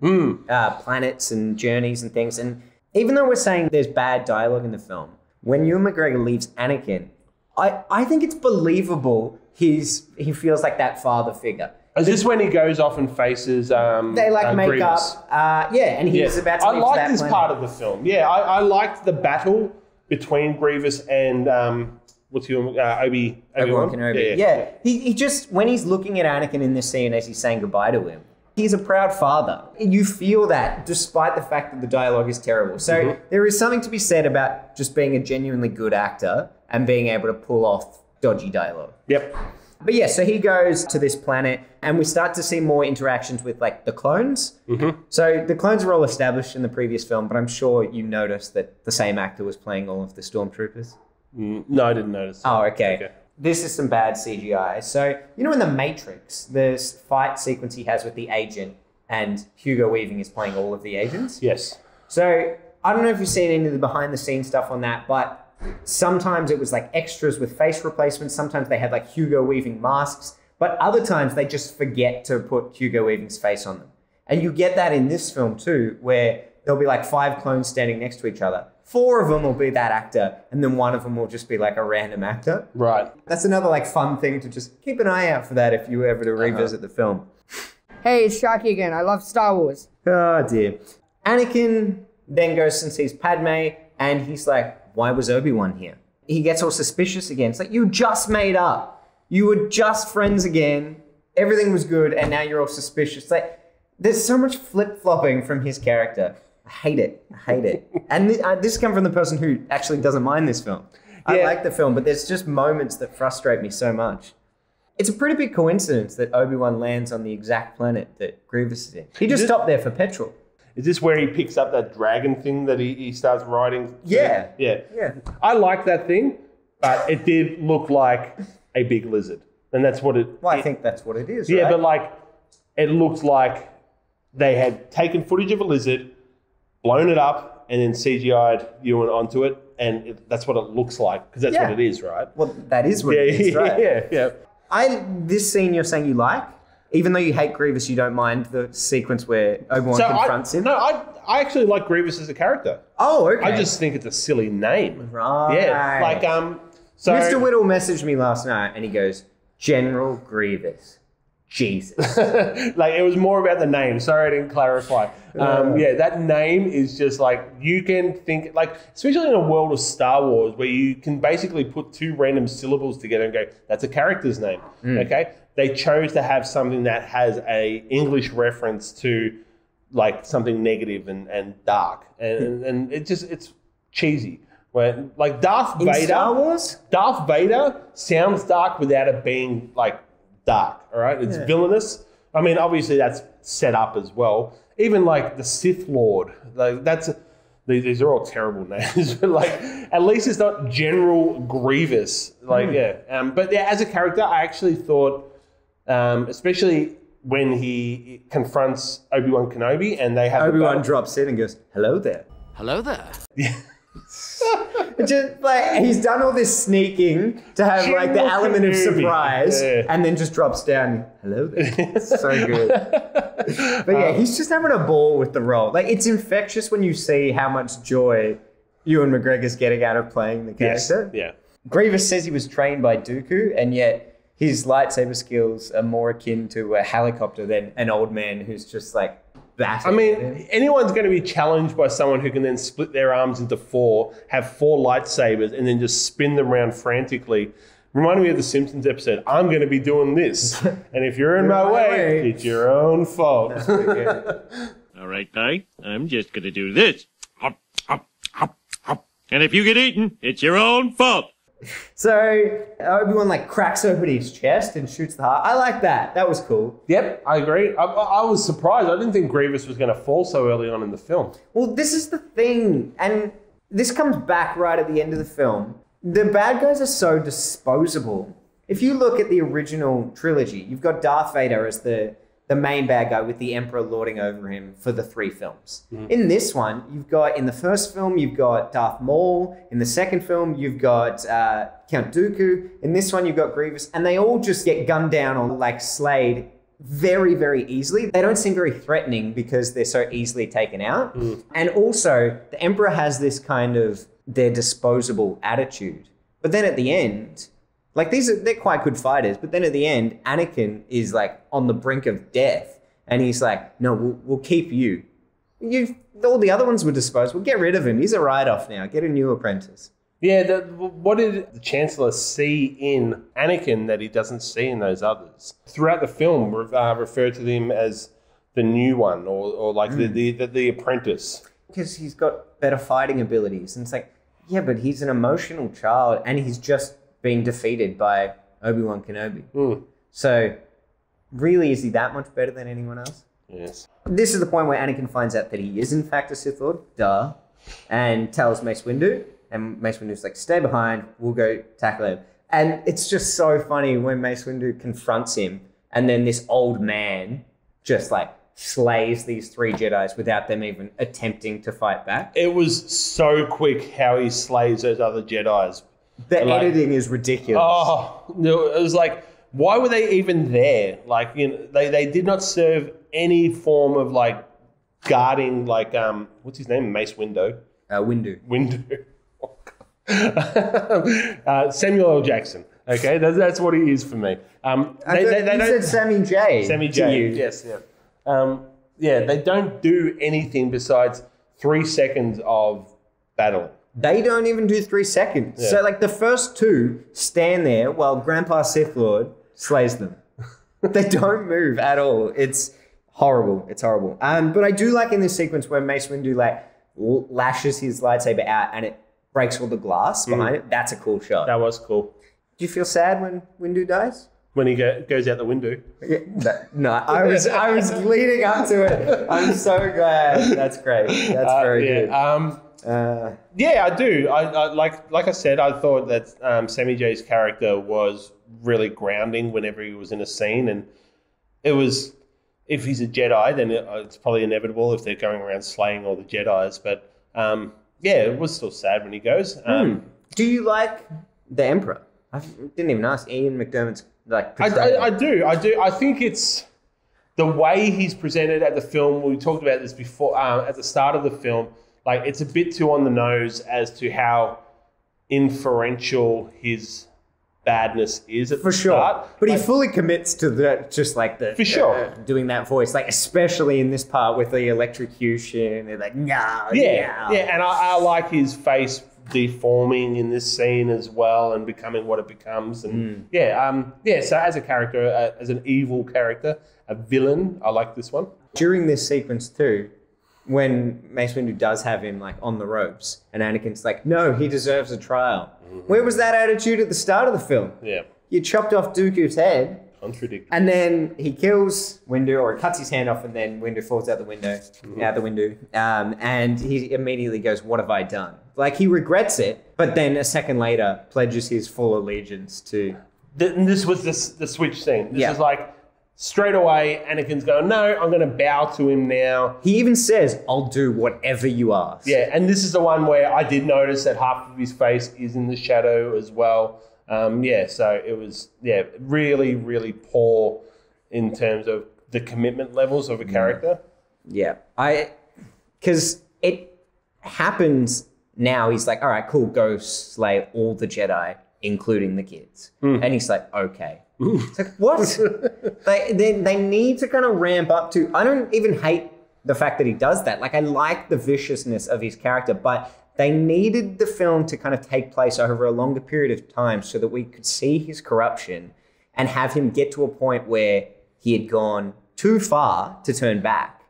planets and journeys and things. And even though we're saying there's bad dialogue in the film, when Ewan McGregor leaves Anakin, I think it's believable he feels like that father figure. Is this when he goes off and faces They like make Grievous? up. And he's about to I leave to like that this planet. part of the film. Yeah, I liked the battle between Grievous and Obi-Wan. Obi-Wan Kenobi. Yeah. He just, when he's looking at Anakin in this scene as he's saying goodbye to him, he's a proud father. You feel that despite the fact that the dialogue is terrible. So there is something to be said about just being a genuinely good actor and being able to pull off dodgy dialogue. Yep. But yeah, so he goes to this planet and we start to see more interactions with like the clones. So the clones are all established in the previous film, but I'm sure you noticed that the same actor was playing all of the stormtroopers. No, I didn't notice that. Oh, okay. This is some bad CGI. So, you know in The Matrix, this fight sequence he has with the agent and Hugo Weaving is playing all of the agents? Yes. So, I don't know if you've seen any of the behind-the-scenes stuff on that, but sometimes it was like extras with face replacements. Sometimes they had like Hugo Weaving masks, but other times they just forget to put Hugo Weaving's face on them. And you get that in this film too, where there'll be like 5 clones standing next to each other. 4 of them will be that actor, and then 1 of them will just be like a random actor. Right. That's another like fun thing to just keep an eye out for that if you ever to revisit the film. Hey, it's Sharky again. I love Star Wars. Oh dear. Anakin then goes and sees Padme, and he's like, why was Obi-Wan here? He gets all suspicious again. It's like, you just made up. You were just friends again. Everything was good, and now you're all suspicious. Like, there's so much flip-flopping from his character. I hate it. And this comes from the person who actually doesn't mind this film. I like the film, but there's just moments that frustrate me so much. It's a pretty big coincidence that Obi-Wan lands on the exact planet that Grievous is in. He just stopped there for petrol. Is this where he picks up that dragon thing that he starts riding? Yeah. I like that thing, but it did look like a big lizard. And that's what it... Well, I think that's what it is, Yeah, right? but like, it looked like they had taken footage of a lizard, blown it up, and then CGI'd Ewan onto it, and that's what it looks like, because that's what it is, right? Well, that is what it is, right? Yeah. This scene you're saying you like, even though you hate Grievous, you don't mind the sequence where Obi-Wan confronts him? No, I actually like Grievous as a character. Oh, okay. I just think it's a silly name. Right. Yeah, like, so... Mr. Whittle messaged me last night, and he goes, General Grievous. Jesus. Like, it was more about the name. Sorry, I didn't clarify. That name is just like, you can think, like, especially in a world of Star Wars where you can basically put 2 random syllables together and go, that's a character's name. Okay? They chose to have something that has a English reference to like something negative and dark. And it's cheesy. Where, like Darth Vader. Star Wars? Darth Vader sounds dark without it being like dark, all right? It's villainous. I mean, obviously that's set up as well. Even like the Sith Lord, like these are all terrible names, but like at least it's not General Grievous. Like but yeah, as a character, I actually thought, especially when he confronts Obi-Wan Kenobi and they have Obi-Wan drops in and goes, hello there. Hello there. Yeah. Just like he's done all this sneaking to have like the element of surprise, and then just drops down. Hello there. It's so good. But yeah, he's just having a ball with the role. Like it's infectious when you see how much joy Ewan McGregor's getting out of playing the character. Yes. Yeah. Grievous says he was trained by Dooku, and yet his lightsaber skills are more akin to a helicopter than an old man who's just like batting. I mean, anyone's going to be challenged by someone who can then split their arms into 4, have 4 lightsabers, and then just spin them around frantically. Reminded me of the Simpsons episode, I'm going to be doing this. And if you're in my way, it's your own fault. All right, guy, I'm just going to do this. Hop, hop, hop, hop. And if you get eaten, it's your own fault. So Obi-Wan like cracks open his chest and shoots the heart. I like that. That was cool. Yep, I agree. I was surprised. I didn't think Grievous was going to fall so early on in the film. Well, this is the thing. And this comes back right at the end of the film. The bad guys are so disposable. If you look at the original trilogy, you've got Darth Vader as the main bad guy with the Emperor lording over him for the 3 films. In this one, you've got, in the first film, you've got Darth Maul. In the second film, you've got Count Dooku. In this one, you've got Grievous. And they all just get gunned down or like slayed very, very easily. They don't seem very threatening because they're so easily taken out. And also, the Emperor has this kind of, they're disposable attitude. But then at the end, Like they're quite good fighters, but then at the end, Anakin is like on the brink of death, and he's like, "No, we'll keep you. All the other ones were disposed. We'll get rid of him. He's a write-off now. Get a new apprentice." Yeah, what did the Chancellor see in Anakin that he doesn't see in those others? Throughout the film, refer to him as the new one, or like the apprentice. Because he's got better fighting abilities. And it's like, yeah, but he's an emotional child, and he's just been defeated by Obi-Wan Kenobi. So, really, is he that much better than anyone else? Yes. This is the point where Anakin finds out that he is, in fact, a Sith Lord. Duh. And tells Mace Windu. And Mace Windu's like, stay behind, we'll go tackle him. And it's just so funny when Mace Windu confronts him, and then this old man just like slays these 3 Jedis without them even attempting to fight back. It was so quick how he slays those other Jedis. The editing is ridiculous. Oh, no, it was like, why were they even there? Like, you know, they did not serve any form of like guarding, like what's his name? Mace Windu. Windu. Samuel L. Jackson. Okay, that's what he is for me. You said Sammy J. Sammy J. Yes, yeah. They don't do anything besides 3 seconds of battle. They don't even do 3 seconds. Yeah. So like the first 2 stand there while Grandpa Sith Lord slays them. They don't move at all. It's horrible. It's horrible. But I do like in this sequence where Mace Windu like lashes his lightsaber out and it breaks all the glass behind it. That's a cool shot. That was cool. Do you feel sad when Windu dies? When he goes out the window? Yeah, no, I was leading up to it. I'm so glad. That's great. That's very good. Yeah, I do. I like I said, I thought that Sammy J's character was really grounding whenever he was in a scene, and it was, if he's a Jedi, then it's probably inevitable if they're going around slaying all the Jedis. But it was still sad when he goes. Do you like the Emperor? I didn't even ask. Ian McDermott's like. I do. I think it's the way he's presented at the film. We talked about this before at the start of the film. Like, it's a bit too on the nose as to how inferential his badness is at the start. But he fully commits to the for sure doing that voice, like especially in this part with the electrocution and like and I like his face deforming in this scene as well and becoming what it becomes. And so as a character, as an evil character, a villain, I like this one. During this sequence too, when Mace Windu does have him like on the ropes and Anakin's like, no, he deserves a trial. Where was that attitude at the start of the film? Yeah. You chopped off Dooku's head. Contradictory. And then he kills Windu, or cuts his hand off, and then Windu falls out the window. And he immediately goes, what have I done? Like, he regrets it, but then a second later pledges his full allegiance to... And this was the switch scene. This is like, straight away, Anakin's going, no, I'm going to bow to him now. He even says, I'll do whatever you ask. Yeah, and this is the one where I did notice that half of his face is in the shadow as well. So it was, really, really poor in terms of the commitment levels of a character. Yeah. Because it happens now. He's like, all right, cool, go slay all the Jedi, including the kids. And he's like, okay. It's like, what? they need to kind of ramp up to... I don't even hate the fact that he does that. Like, I like the viciousness of his character, but they needed the film to kind of take place over a longer period of time so that we could see his corruption and have him get to a point where he had gone too far to turn back.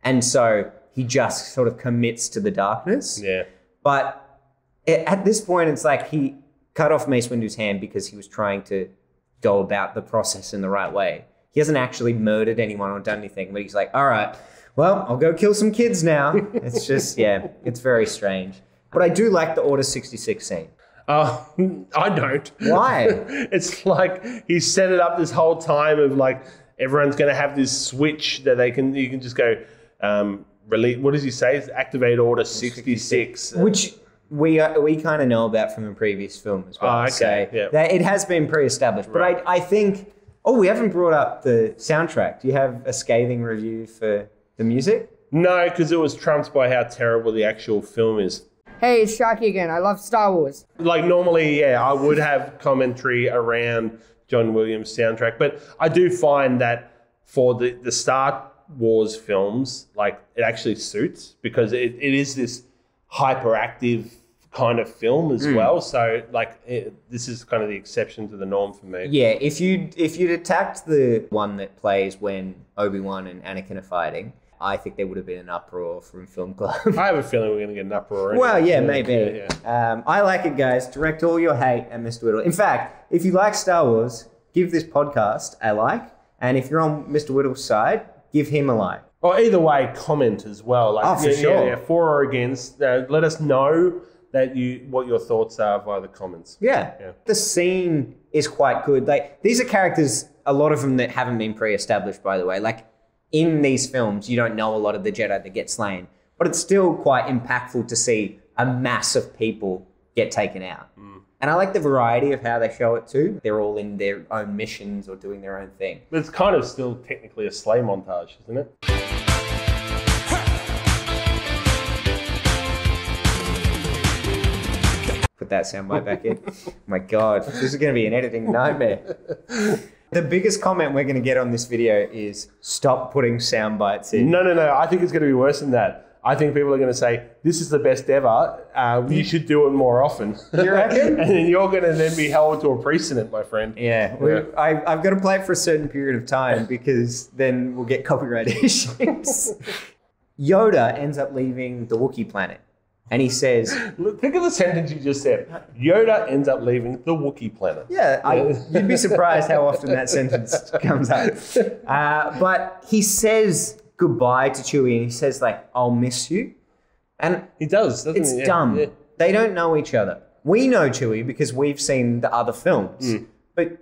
And so he just sort of commits to the darkness. Yeah. But at this point, it's like he cut off Mace Windu's hand because he was trying to go about the process in the right way. He hasn't actually murdered anyone or done anything, but he's like, all right, well, I'll go kill some kids now. It's just, it's very strange. But I do like the Order 66 scene. I don't. Why? It's like he set it up this whole time of like, everyone's going to have this switch that you can just go, what does he say? Activate Order 66. Which... We kind of know about from the previous film as well. Oh, okay. So that it has been pre-established. But I think... Oh, we haven't brought up the soundtrack. Do you have a scathing review for the music? No, because it was trumped by how terrible the actual film is. Hey, it's Sharky again. I love Star Wars. Like normally, yeah, I would have commentary around John Williams' soundtrack, but I do find that for the Star Wars films, like it actually suits because it is this hyperactive kind of film as well. So like this is kind of the exception to the norm for me. Yeah, if you'd attacked the one that plays when Obi-Wan and Anakin are fighting, I think there would have been an uproar from Film Club. I have a feeling we're going to get an uproar. Anyway. Well, yeah, maybe. Yeah. I like it, guys. Direct all your hate at Mr. Whittle. In fact, if you like Star Wars, give this podcast a like. And if you're on Mr. Whittle's side, give him a like. Or either way, comment as well. Like, for sure. Yeah, for or against. Let us know that what your thoughts are via the comments. Yeah. The scene is quite good. Like, these are characters, a lot of them that haven't been pre-established, by the way. Like, in these films, you don't know a lot of the Jedi that get slain, but it's still quite impactful to see a mass of people get taken out. And I like the variety of how they show it too. They're all in their own missions or doing their own thing. But it's kind of still technically a sleigh montage, isn't it? Put that soundbite back in. Oh my God, this is going to be an editing nightmare. The biggest comment we're going to get on this video is stop putting sound bites in. No. I think it's going to be worse than that. I think people are going to say, this is the best ever. You should do it more often. You reckon? And then you're going to then be held to a precedent, my friend. Yeah. I've got to play it for a certain period of time because then we'll get copyright issues. Yoda ends up leaving the Wookiee planet. And he says... Look, think of the sentence you just said. Yoda ends up leaving the Wookiee planet. Yeah, you'd be surprised how often that sentence comes up. But he says goodbye to Chewie and he says, like, I'll miss you. And he does, doesn't he? It's dumb. Yeah. They don't know each other. We know Chewie because we've seen the other films. But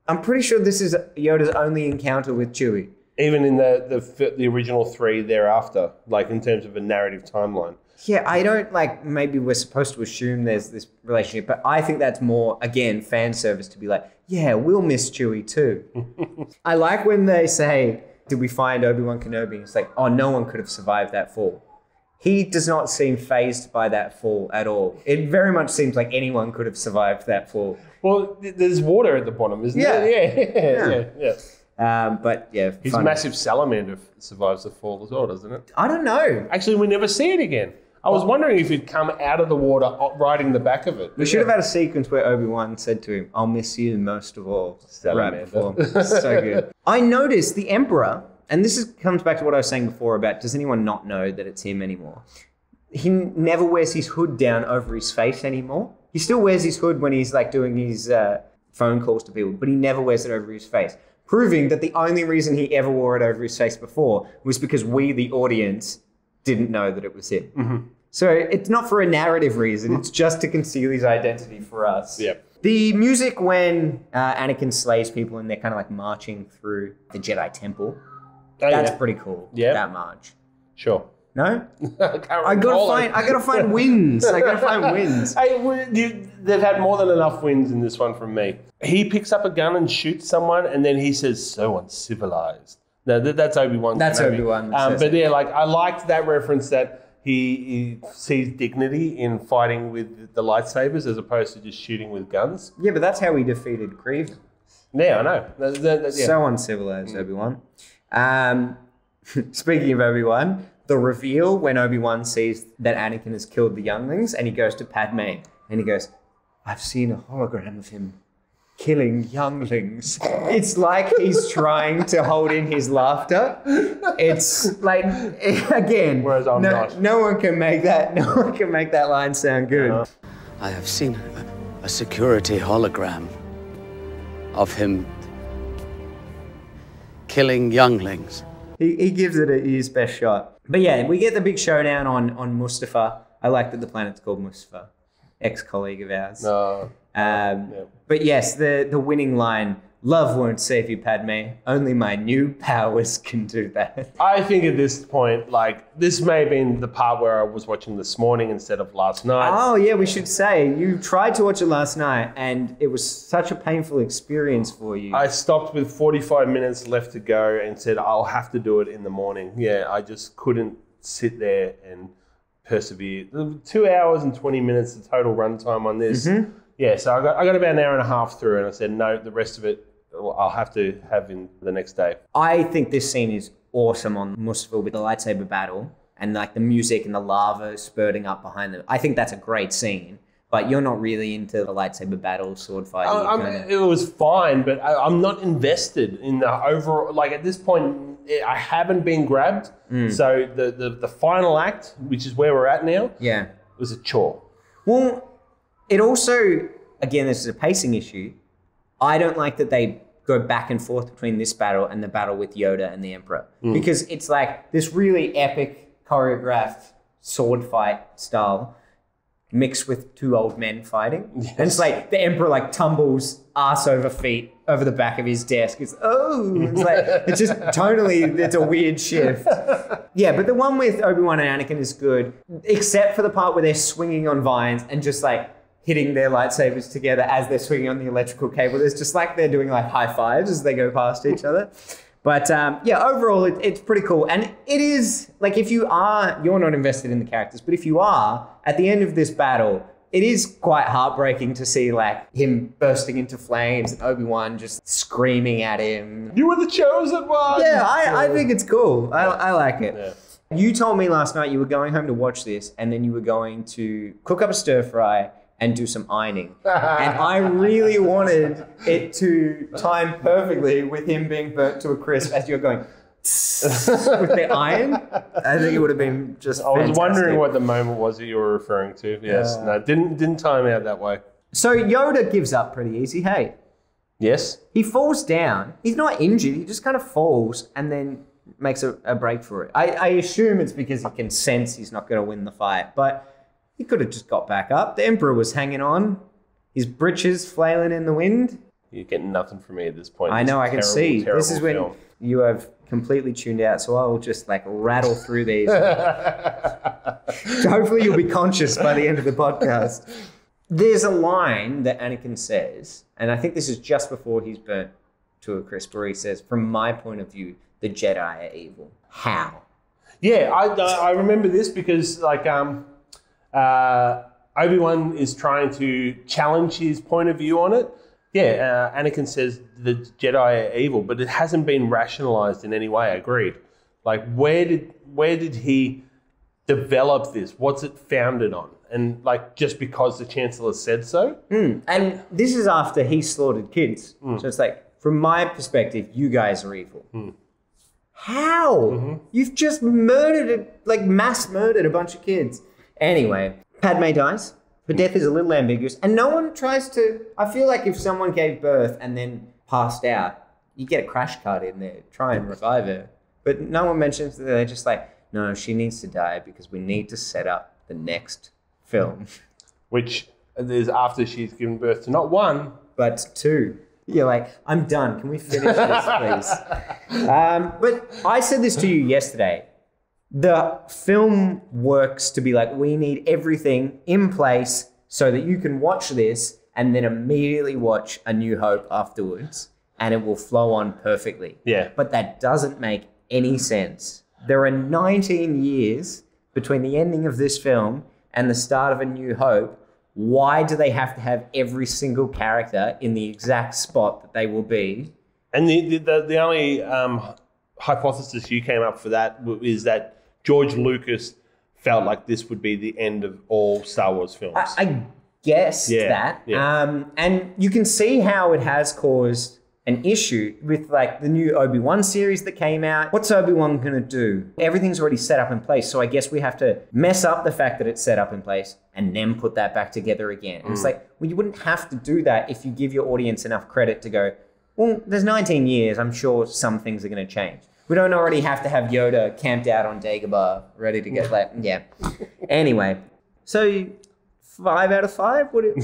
I'm pretty sure this is Yoda's only encounter with Chewie. Even in the original 3 thereafter, like in terms of a narrative timeline. Yeah, I don't maybe we're supposed to assume there's this relationship, but I think that's more, again, fan service to be like, yeah, we'll miss Chewie too. I like when they say, did we find Obi-Wan Kenobi? It's like, oh, no one could have survived that fall. He does not seem fazed by that fall at all. It very much seems like anyone could have survived that fall. Well, there's water at the bottom, isn't there? Yeah. But yeah, his massive salamander survives the fall as well, doesn't it? I don't know. Actually, we never see it again. I was wondering if he'd come out of the water riding the back of it. We should have had a sequence where Obi-Wan said to him, I'll miss you most of all. Right before. So good. I noticed the Emperor, and this comes back to what I was saying before about does anyone not know that it's him anymore? He never wears his hood down over his face anymore. He still wears his hood when he's doing his phone calls to people, but he never wears it over his face. Proving that the only reason he ever wore it over his face before was because we, the audience, didn't know that it was him. So it's not for a narrative reason. It's just to conceal his identity for us. The music when Anakin slays people and they're kind of marching through the Jedi Temple, that's pretty cool. That march. Sure. No? I gotta find wins. I gotta find wins. Hey, they've had more than enough wins in this one from me. He picks up a gun and shoots someone, and then he says, "So uncivilized." No, that's Obi-Wan. That's Obi-Wan. But yeah, I liked that reference that he sees dignity in fighting with the lightsabers as opposed to just shooting with guns. Yeah, but that's how he defeated Grievous. Yeah, I know. So uncivilized, Obi-Wan. Speaking of Obi-Wan, the reveal when Obi-Wan sees that Anakin has killed the younglings and he goes to Padme and he goes, I've seen a hologram of him killing younglings. It's like he's trying to hold in his laughter. It's like, again, whereas I'm not. No one can make that line sound good. I have seen a security hologram of him killing younglings. He gives it his best shot. But yeah, we get the big showdown on Mustafar. I like that the planet's called Mustafar, ex-colleague of ours. But yes, the winning line, love won't save you, Padme. Only my new powers can do that. I think at this point, this may have been the part where I was watching this morning instead of last night. Oh, yeah, we should say. You tried to watch it last night, and it was such a painful experience for you. I stopped with 45 minutes left to go and said, I'll have to do it in the morning. Yeah, I just couldn't sit there and persevere. 2 hours and 20 minutes the total runtime on this. Yeah, so I got about an hour and a half through, and I said no. The rest of it I'll have to have in the next day. I think this scene is awesome on Mustafil with the lightsaber battle and like the music and the lava spurting up behind them. I think that's a great scene. But you're not really into the lightsaber battle, sword fight. It was fine, but I'm not invested in the overall. Like at this point, I haven't been grabbed. So the final act, which is where we're at now, was a chore. Well, it also, again, this is a pacing issue. I don't like that they go back and forth between this battle and the battle with Yoda and the Emperor. Because it's like this really epic, choreographed sword fight style mixed with two old men fighting. Yes. And it's like the Emperor like tumbles ass over feet over the back of his desk. It's it's just tonally, it's a weird shift. Yeah, but the one with Obi-Wan and Anakin is good, except for the part where they're swinging on vines and just like hitting their lightsabers together as they're swinging on the electrical cable. There's just like they're doing like high fives as they go past each other. But overall, it's pretty cool. And it is, like, if you're not invested in the characters, but if you are, at the end of this battle, it is quite heartbreaking to see, like, him bursting into flames and Obi-Wan just screaming at him. You were the chosen one! Yeah, I think it's cool. I like it. Yeah. You told me last night you were going home to watch this, and then you were going to cook up a stir-fry and do some ironing. And I really wanted it to time perfectly with him being burnt to a crisp as you're going with the iron. I think it would have been just fantastic. Was wondering what the moment was that you were referring to. Yes. No, didn't time out that way. So Yoda gives up pretty easy, hey? Yes. He falls down. He's not injured. He just kind of falls and then makes a break for it. I assume it's because he can sense he's not going to win the fight, but he could have just got back up. The Emperor was hanging on. His britches flailing in the wind. You're getting nothing from me at this point. I know, I can see. This is when you have completely tuned out, so I'll just like rattle through these. Hopefully you'll be conscious by the end of the podcast. There's a line that Anakin says, and I think this is just before he's burnt to a crisp, where he says, from my point of view, the Jedi are evil. How? Yeah, I remember this because like... Obi-Wan is trying to challenge his point of view on it. Yeah, Anakin says the Jedi are evil, but it hasn't been rationalized in any way. Agreed. Like, where did he develop this? What's it founded on? And like, just because the Chancellor said so? And this is after he slaughtered kids. So it's like, from my perspective, you guys are evil. How? You've just mass murdered a bunch of kids. Anyway, Padme dies. Her death is a little ambiguous. And no one tries to... I feel like if someone gave birth and then passed out, you get a crash cart in there. Try and revive her. But no one mentions that. They're just like, no, she needs to die because we need to set up the next film. Which is after she's given birth to not one, but two. You're like, I'm done. Can we finish this, please? But I said this to you yesterday. The film works to be like, we need everything in place so that you can watch this and then immediately watch A New Hope afterwards and it will flow on perfectly. Yeah. But that doesn't make any sense. There are 19 years between the ending of this film and the start of A New Hope. Why do they have to have every single character in the exact spot that they will be? And the only hypothesis you came up for that is that George Lucas felt like this would be the end of all Star Wars films. I guessed that. Yeah. And you can see how it has caused an issue with like the new Obi-Wan series that came out. What's Obi-Wan going to do? Everything's already set up in place. So I guess we have to mess up the fact that it's set up in place and then put that back together again. And it's like, well, you wouldn't have to do that if you give your audience enough credit to go, well, there's 19 years. I'm sure some things are going to change. We don't already have to have Yoda camped out on Dagobah, ready to get like, yeah. Anyway, so 5 out of 5? What are you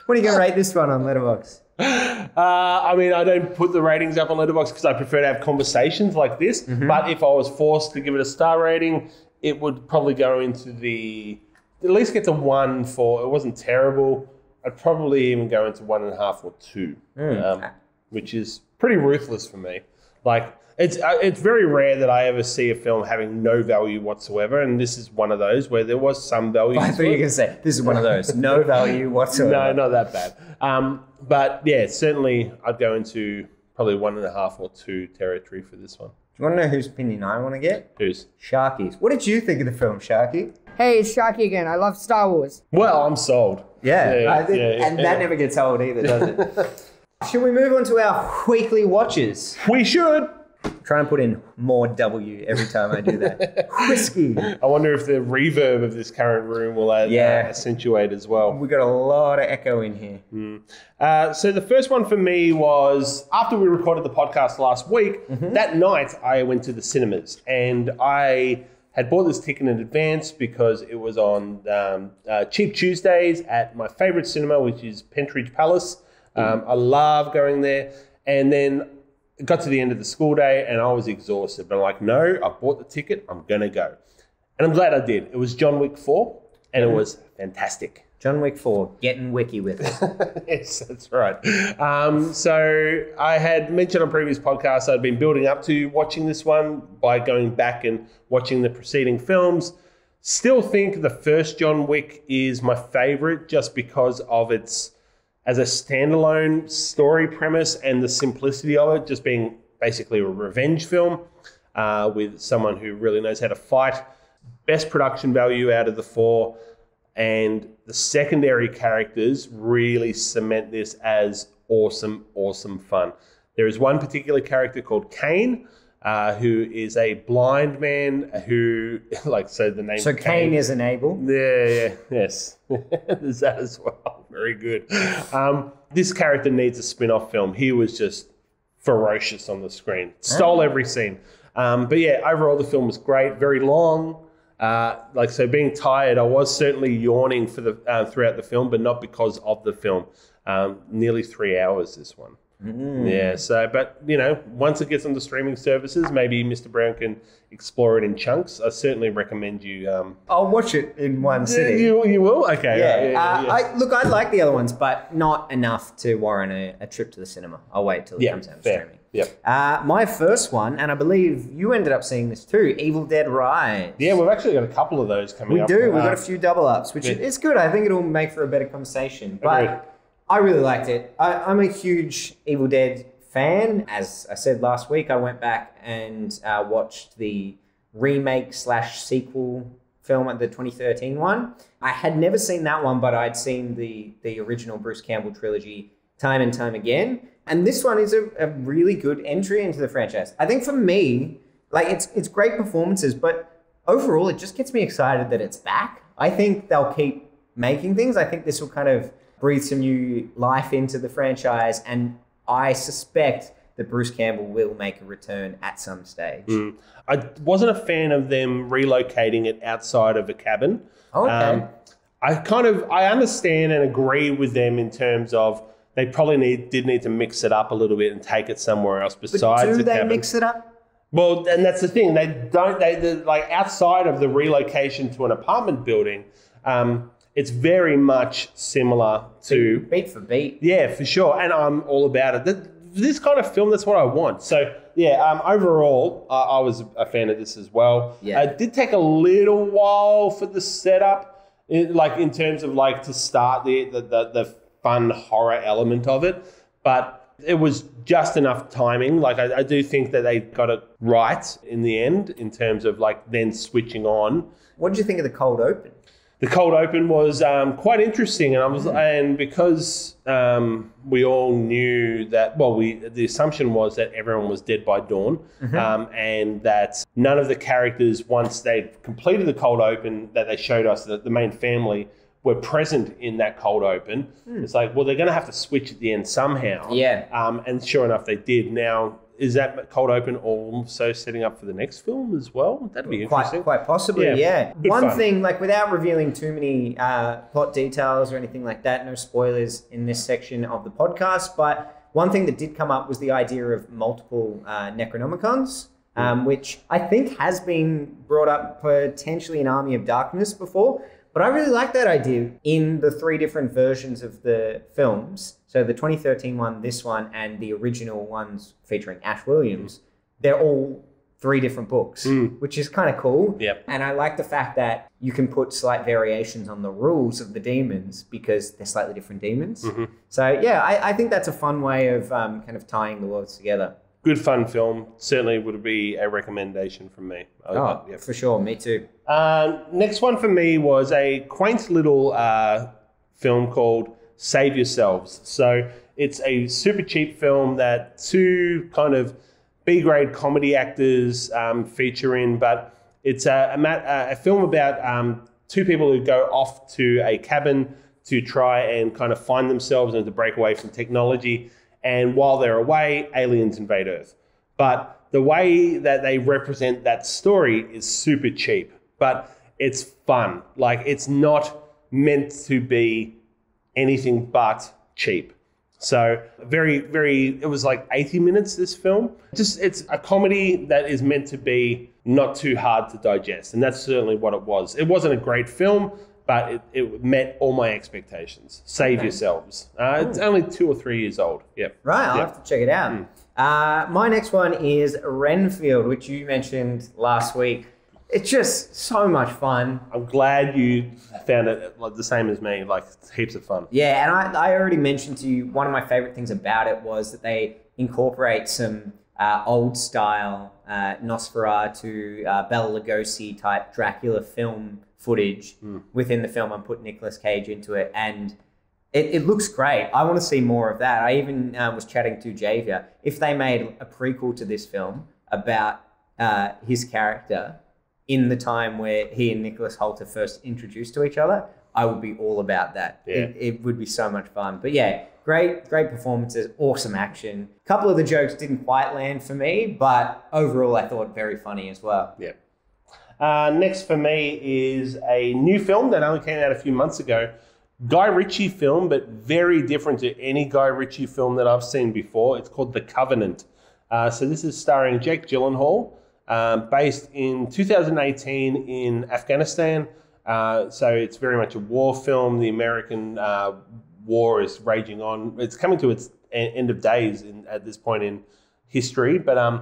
going to rate this one on Letterboxd? I mean, I don't put the ratings up on Letterboxd because I prefer to have conversations like this. But if I was forced to give it a star rating, it would probably go into at least get to 1 for, it wasn't terrible. I'd probably even go into 1.5 or 2, which is pretty ruthless for me. Like, It's very rare that I ever see a film having no value whatsoever, and this is one of those where there was some value. I thought you were going to say, this is one of those. No value whatsoever. No, not that bad. But yeah, certainly I'd go into probably 1.5 or 2 territory for this one. Do you want to know whose opinion I want to get? Whose? Sharky's. What did you think of the film, Sharky? Hey, it's Sharky again. I love Star Wars. Well, I'm sold. That never gets old either, does it? Should we move on to our weekly watches? We should. Try and put in more W every time I do that. Whiskey. I wonder if the reverb of this current room will accentuate as well. We got a lot of echo in here. So the first one for me was after we recorded the podcast last week, that night I went to the cinemas and I had bought this ticket in advance because it was on Cheap Tuesdays at my favourite cinema, which is Pentridge Palace. I love going there. And then it got to the end of the school day and I was exhausted. But I'm like, no, I bought the ticket. I'm going to go. And I'm glad I did. It was John Wick 4 and it was fantastic. John Wick 4, getting wiki with it. Yes, that's right. So I had mentioned on previous podcasts I'd been building up to watching this one by going back and watching the preceding films. Still think the first John Wick is my favorite just because of its, as a standalone story premise and the simplicity of it, just being basically a revenge film with someone who really knows how to fight. Best production value out of the 4. And the secondary characters really cement this as awesome, awesome fun. There is one particular character called Kane, who is a blind man who, the name. So Kane isn't able? Yes. There's that as well. Very good. This character needs a spin-off film. He was just ferocious on the screen. Stole every scene. But yeah, overall the film was great. Very long. Being tired, I was certainly yawning for the throughout the film, but not because of the film. Nearly 3 hours, this one. Yeah, but once it gets onto streaming services, maybe Mr. Brown can explore it in chunks. I certainly recommend you. I'll watch it in one sitting. You will? Okay. Yeah. I like the other ones, but not enough to warrant a trip to the cinema. I'll wait till it comes out streaming. Yep. My first one, and I believe you ended up seeing this too, Evil Dead Rise. Yeah, we've actually got a couple of those coming up. We do. We've got a few double ups, which is good. I think it'll make for a better conversation. But I really liked it. I'm a huge Evil Dead fan. As I said last week, I went back and watched the remake/sequel film at the 2013 one. I had never seen that one, but I'd seen the original Bruce Campbell trilogy time and time again. And this one is a really good entry into the franchise. I think for me, it's great performances, but overall, it just gets me excited that it's back. I think they'll keep making things. I think this will kind of breathe some new life into the franchise, and I suspect that Bruce Campbell will make a return at some stage. I wasn't a fan of them relocating it outside of a cabin. Okay. I understand and agree with them in terms of they probably did need to mix it up a little bit and take it somewhere else besides the cabin. Do they mix it up? Well, and that's the thing. They're outside of the relocation to an apartment building, it's very much similar to... Beat for beat. Yeah, for sure. And I'm all about it. This kind of film, that's what I want. So, yeah, overall, I was a fan of this as well. Yeah. It did take a little while for the setup, in terms of, to start the fun horror element of it. But it was just enough timing. I do think that they got it right in the end in terms of, then switching on. What did you think of the cold open? The cold open was quite interesting, and because we all knew that, the assumption was that everyone was dead by dawn, and that none of the characters, once they'd completed the cold open that they showed us, that the main family were present in that cold open. It's they're going to have to switch at the end somehow. Yeah. And sure enough, they did. Now, is that cold open also setting up for the next film as well? That'd be interesting. Quite possibly, yeah. One fun. thing, without revealing too many plot details or anything like that, no spoilers in this section of the podcast, but one thing that did come up was the idea of multiple Necronomicons, which I think has been brought up potentially in Army of Darkness before. But I really like that idea in the 3 different versions of the films. So the 2013 one, this one, and the original ones featuring Ash Williams. they're all 3 different books, which is kind of cool. Yep. And I like the fact that you can put slight variations on the rules of the demons because they're slightly different demons. So yeah, I think that's a fun way of kind of tying the worlds together. Good fun film. Certainly would be a recommendation from me. For sure. Me too. Next one for me was a quaint little film called Save Yourselves. So it's a super cheap film that 2 kind of B-grade comedy actors feature in, but it's a film about 2 people who go off to a cabin to try and kind of find themselves and to break away from technology. And while they're away, aliens invade Earth. But the way that they represent that story is super cheap, but it's fun. Like, it's not meant to be anything but cheap. So it was like 80 minutes, this film. It's a comedy that is meant to be not too hard to digest. And that's certainly what it was. It wasn't a great film, but it met all my expectations. Save Yourselves. It's only 2 or 3 years old. Yep. Right, I'll have to check it out. My next one is Renfield, which you mentioned last week. It's just so much fun. I'm glad you found it like the same as me, like heaps of fun. Yeah, and I already mentioned to you, one of my favorite things about it was that they incorporate some old style Nosferatu, Bela Lugosi type Dracula film footage within the film and put Nicolas Cage into it. And it looks great. I want to see more of that. I even was chatting to Javier. If they made a prequel to this film about his character in the time where he and Nicholas Hoult are first introduced to each other, I would be all about that. Yeah. It would be so much fun. But yeah, great performances, awesome action. A couple of the jokes didn't quite land for me, but overall I thought very funny as well. Yeah. Next for me is a new film that only came out a few months ago. Guy Ritchie film, but very different to any Guy Ritchie film that I've seen before. It's called The Covenant. So this is starring Jake Gyllenhaal, based in 2018 in Afghanistan. So it's very much a war film. The American war is raging on. It's coming to its end of days at this point in history. But I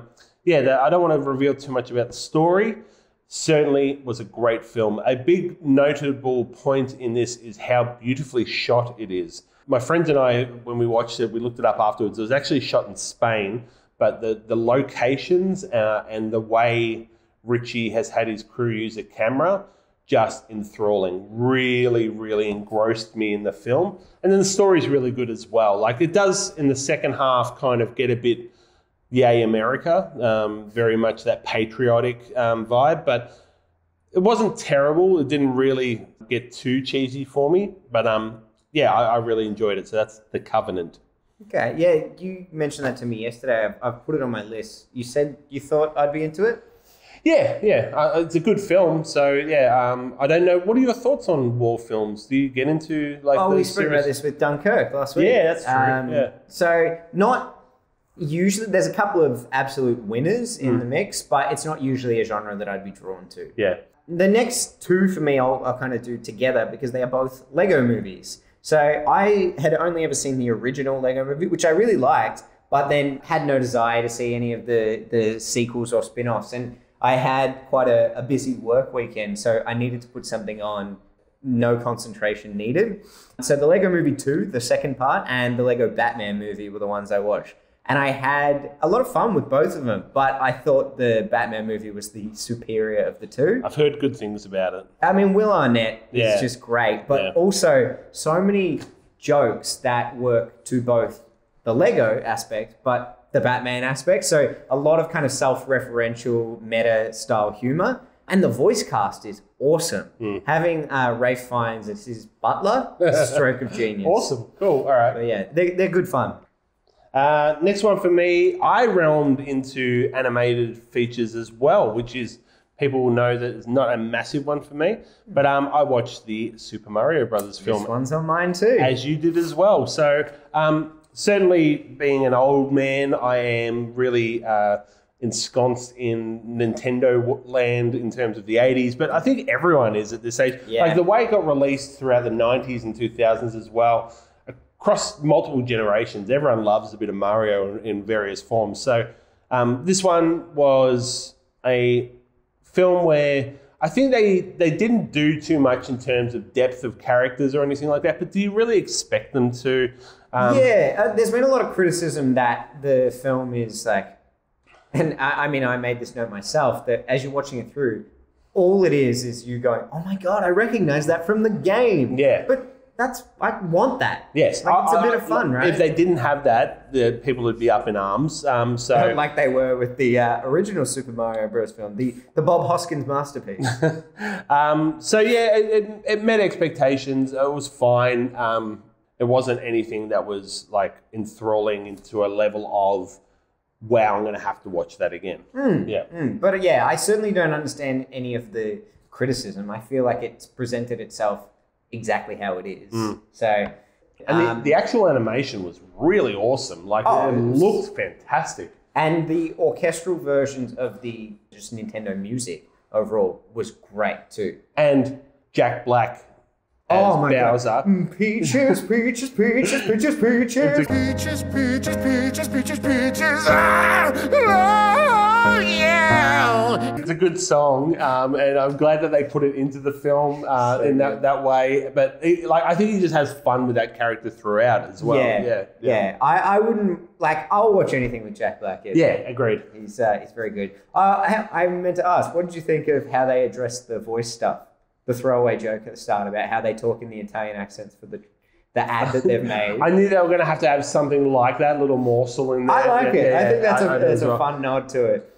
don't want to reveal too much about the story. Certainly was a great film. A big notable point in this is how beautifully shot it is. My friends and I, when we watched it, we looked it up afterwards. It was actually shot in Spain, but the locations and the way Ritchie has had his crew use a camera, just enthralling. Really, really engrossed me in the film. And then the story's really good as well. Like, it does in the second half kind of get a bit yay America, very much that patriotic vibe, but it wasn't terrible. It didn't really get too cheesy for me, but I really enjoyed it. So that's The Covenant. Okay, yeah, you mentioned that to me yesterday. I've put it on my list. You said you thought I'd be into it? Yeah, it's a good film. So yeah, I don't know. What are your thoughts on war films? Do you get into like? Oh, we spoke about this with Dunkirk last week. Yeah, that's true. Yeah. So not usually. There's a couple of absolute winners in the mix, but it's not usually a genre that I'd be drawn to. Yeah. The next 2 for me, I'll kind of do together because they are both Lego movies. So I had only ever seen the original Lego movie, which I really liked, but then had no desire to see any of the sequels or spin-offs. And I had quite a busy work weekend, so I needed to put something on, no concentration needed. So the Lego Movie 2, the second part, and the Lego Batman movie were the ones I watched. And I had a lot of fun with both of them, but I thought the Batman movie was the superior of the 2. I've heard good things about it. I mean, Will Arnett is just great, but also so many jokes that work to both the Lego aspect, but the Batman aspect. So a lot of kind of self-referential meta-style humor. And the voice cast is awesome. Having Ralph Fiennes as his butler is a stroke of genius. Awesome. Cool. All right. But yeah, they're good fun. Next one for me, I realmed into animated features as well, which is, people will know that it's not a massive one for me, but I watched the Super Mario Brothers film. This one's on mine too. As you did as well. So certainly being an old man, I am really ensconced in Nintendo land in terms of the 80s, but I think everyone is at this age. Yeah. Like the way it got released throughout the 90s and 2000s as well, across multiple generations, everyone loves a bit of Mario in various forms. So This one was a film where I think they didn't do too much in terms of depth of characters or anything like that, but do you really expect them to? There's been a lot of criticism that the film is like, and I mean, I made this note myself, that as you're watching it through, all it is you going, oh my God, I recognize that from the game. Yeah. But I want that. Yes. Like, it's a bit of fun, right? If they didn't have that, the people would be up in arms. So like they were with the original Super Mario Bros. Film, the Bob Hoskins masterpiece. It met expectations. It was fine. It wasn't anything that was like enthralling into a level of, wow, I'm going to have to watch that again. But yeah, I certainly don't understand any of the criticism. I feel like it's presented itself exactly how it is. So, and the actual animation was really awesome. Like it looked fantastic. And the orchestral versions of the just Nintendo music overall was great too. And Jack Black as Bowser. God. Peaches, peaches, peaches, peaches, peaches. Peaches, peaches, peaches, peaches, peaches. Oh, yeah. It's a good song, and I'm glad that they put it into the film in that way. But I think he just has fun with that character throughout as well. Yeah. I wouldn't I'll watch anything with Jack Black. Yeah, agreed. He's very good. I meant to ask, what did you think of how they addressed the voice stuff? The throwaway joke at the start about how they talk in the Italian accents for the ad that they've made. I knew they were going to have something like that, little morsel in there. I like it. I think that's a a fun nod to it.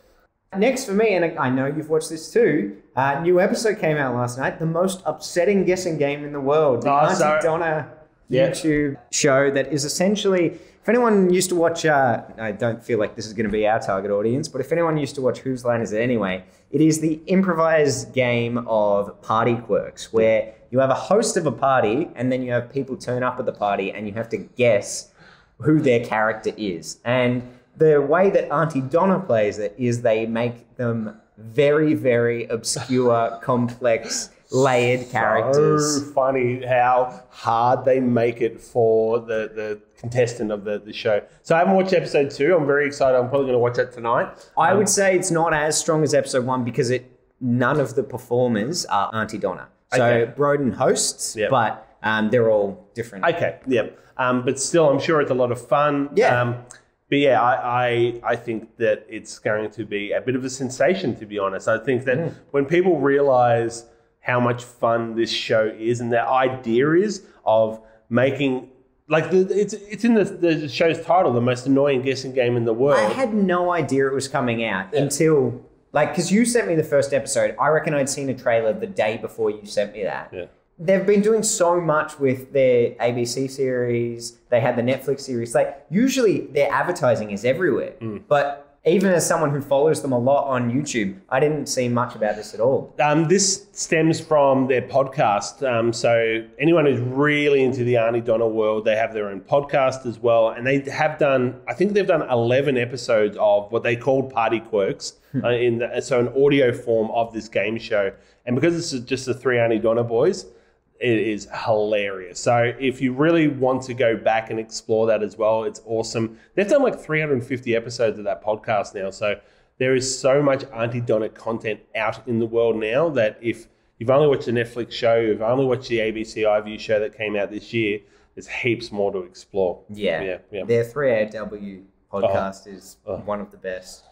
Next for me, and I know you've watched this too, new episode came out last night, the most upsetting guessing game in the world. The Auntie Donna YouTube show that is essentially, if anyone used to watch, I don't feel like this is going to be our target audience, but if anyone used to watch Whose Line Is It Anyway, it is the improvised game of party quirks where you have a host of a party and then you have people turn up at the party and you have to guess who their character is. And the way that Auntie Donna plays it is they make them very, very obscure, complex, layered characters. So funny how hard they make it for the contestant of the show. So I haven't watched episode 2. I'm very excited. I'm probably going to watch that tonight. I would say it's not as strong as episode 1 because none of the performers are Auntie Donna. So Broden hosts, but they're all different. Okay, but still, I'm sure it's a lot of fun. Yeah. But yeah, I think that it's going to be a bit of a sensation, to be honest. I think that when people realize how much fun this show is and the idea is of making, it's in the show's title, the most annoying guessing game in the world. I had no idea it was coming out until, because you sent me the first episode. I reckon I'd seen a trailer the day before you sent me that. Yeah. They've been doing so much with their ABC series. They had the Netflix series. Usually their advertising is everywhere. But even as someone who follows them a lot on YouTube, I didn't see much about this at all. This stems from their podcast. So anyone who's really into the Auntie Donna world, they have their own podcast as well. And they have done, I think they've done 11 episodes of what they called Party Quirks, so an audio form of this game show. And because it's just the 3 Auntie Donna boys, it is hilarious. So if you really want to go back and explore that as well, it's awesome. They've done 350 episodes of that podcast now. So there is so much Auntie Donna content out in the world now that if you've only watched the Netflix show, you've only watched the ABC iView show that came out this year, there's heaps more to explore. Yeah. Their 3AW podcast is one of the best.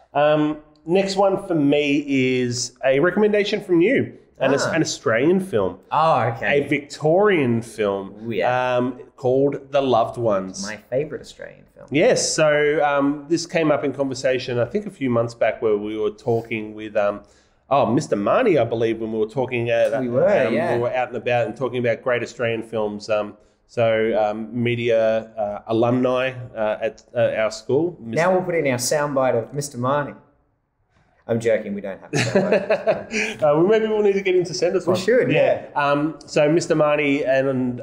Next one for me is a recommendation from you. An Australian film. Oh, okay. A Victorian film called The Loved Ones. My favourite Australian film. Yes. So this came up in conversation, I think, a few months back where we were talking with Mr. Marnie, I believe, when we were talking we were out and about and talking about great Australian films. Media alumni at our school. Now we'll put in our soundbite of Mr. Marnie. I'm joking, we don't have to soundbite. Maybe we'll need to get him to send us one. We should, yeah. So Mr. Marnie and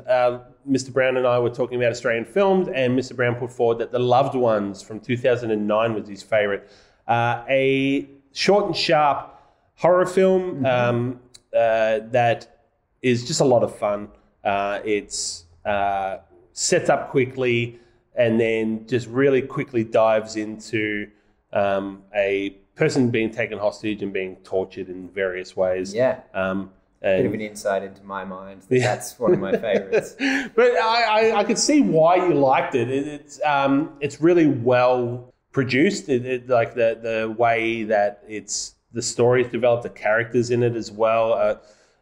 Mr. Brown and I were talking about Australian films, and Mr. Brown put forward that The Loved Ones from 2009 was his favourite. A short and sharp horror film that is just a lot of fun. It's sets up quickly and then just really quickly dives into a person being taken hostage and being tortured in various ways. Yeah. Bit of an insight into my mind. That's one of my favorites. But I could see why you liked it. It's really well produced. Like the way that the story's developed, the characters in it as well.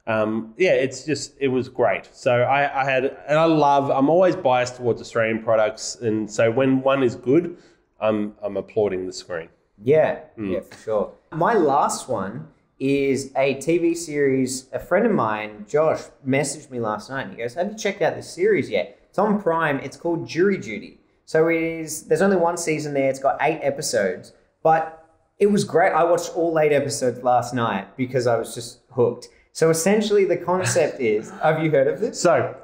It was great. So I'm always biased towards Australian products, and so when one is good, I'm applauding the screen. Yeah, for sure. My last one is a TV series. A friend of mine, Josh, messaged me last night and he goes, "Have you checked out this series yet? It's on Prime. It's called Jury Duty." So there's only one season there. It's got 8 episodes, but it was great. I watched all 8 episodes last night because I was just hooked. So essentially the concept is, have you heard of this? So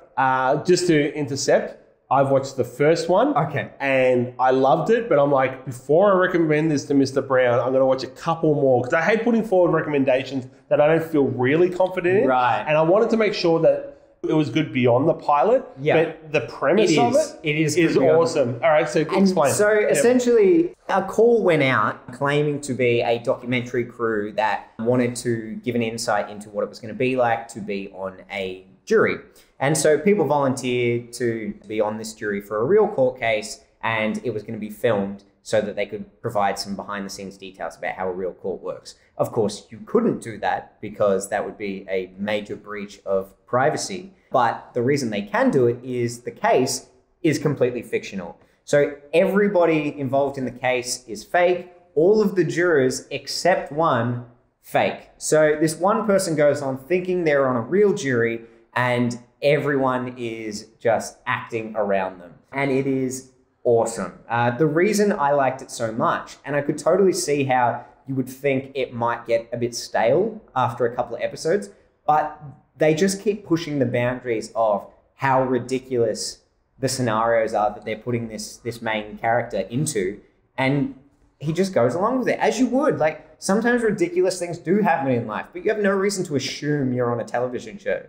just to intercept, I've watched the first one. Okay. And I loved it, but I'm like, before I recommend this to Mr. Brown, I'm going to watch a couple more because I hate putting forward recommendations that I don't feel really confident in. Right. And I wanted to make sure that it was good beyond the pilot. Yeah. But the premise of it is awesome. All right, so explain. So essentially, a call went out claiming to be a documentary crew that wanted to give an insight into what it was going to be like to be on a jury. And so people volunteered to be on this jury for a real court case, and it was going to be filmed so that they could provide some behind-the-scenes details about how a real court works. Of course, you couldn't do that because that would be a major breach of privacy. But the reason they can do it is the case is completely fictional. So everybody involved in the case is fake. All of the jurors, except one, fake. So this one person goes on thinking they're on a real jury, and everyone is just acting around them. And it is awesome. The reason I liked it so much, and I could totally see how you would think it might get a bit stale after a couple of episodes, but they just keep pushing the boundaries of how ridiculous the scenarios are that they're putting this main character into. And he just goes along with it, as you would. Like, sometimes ridiculous things do happen in life, but you have no reason to assume you're on a television show.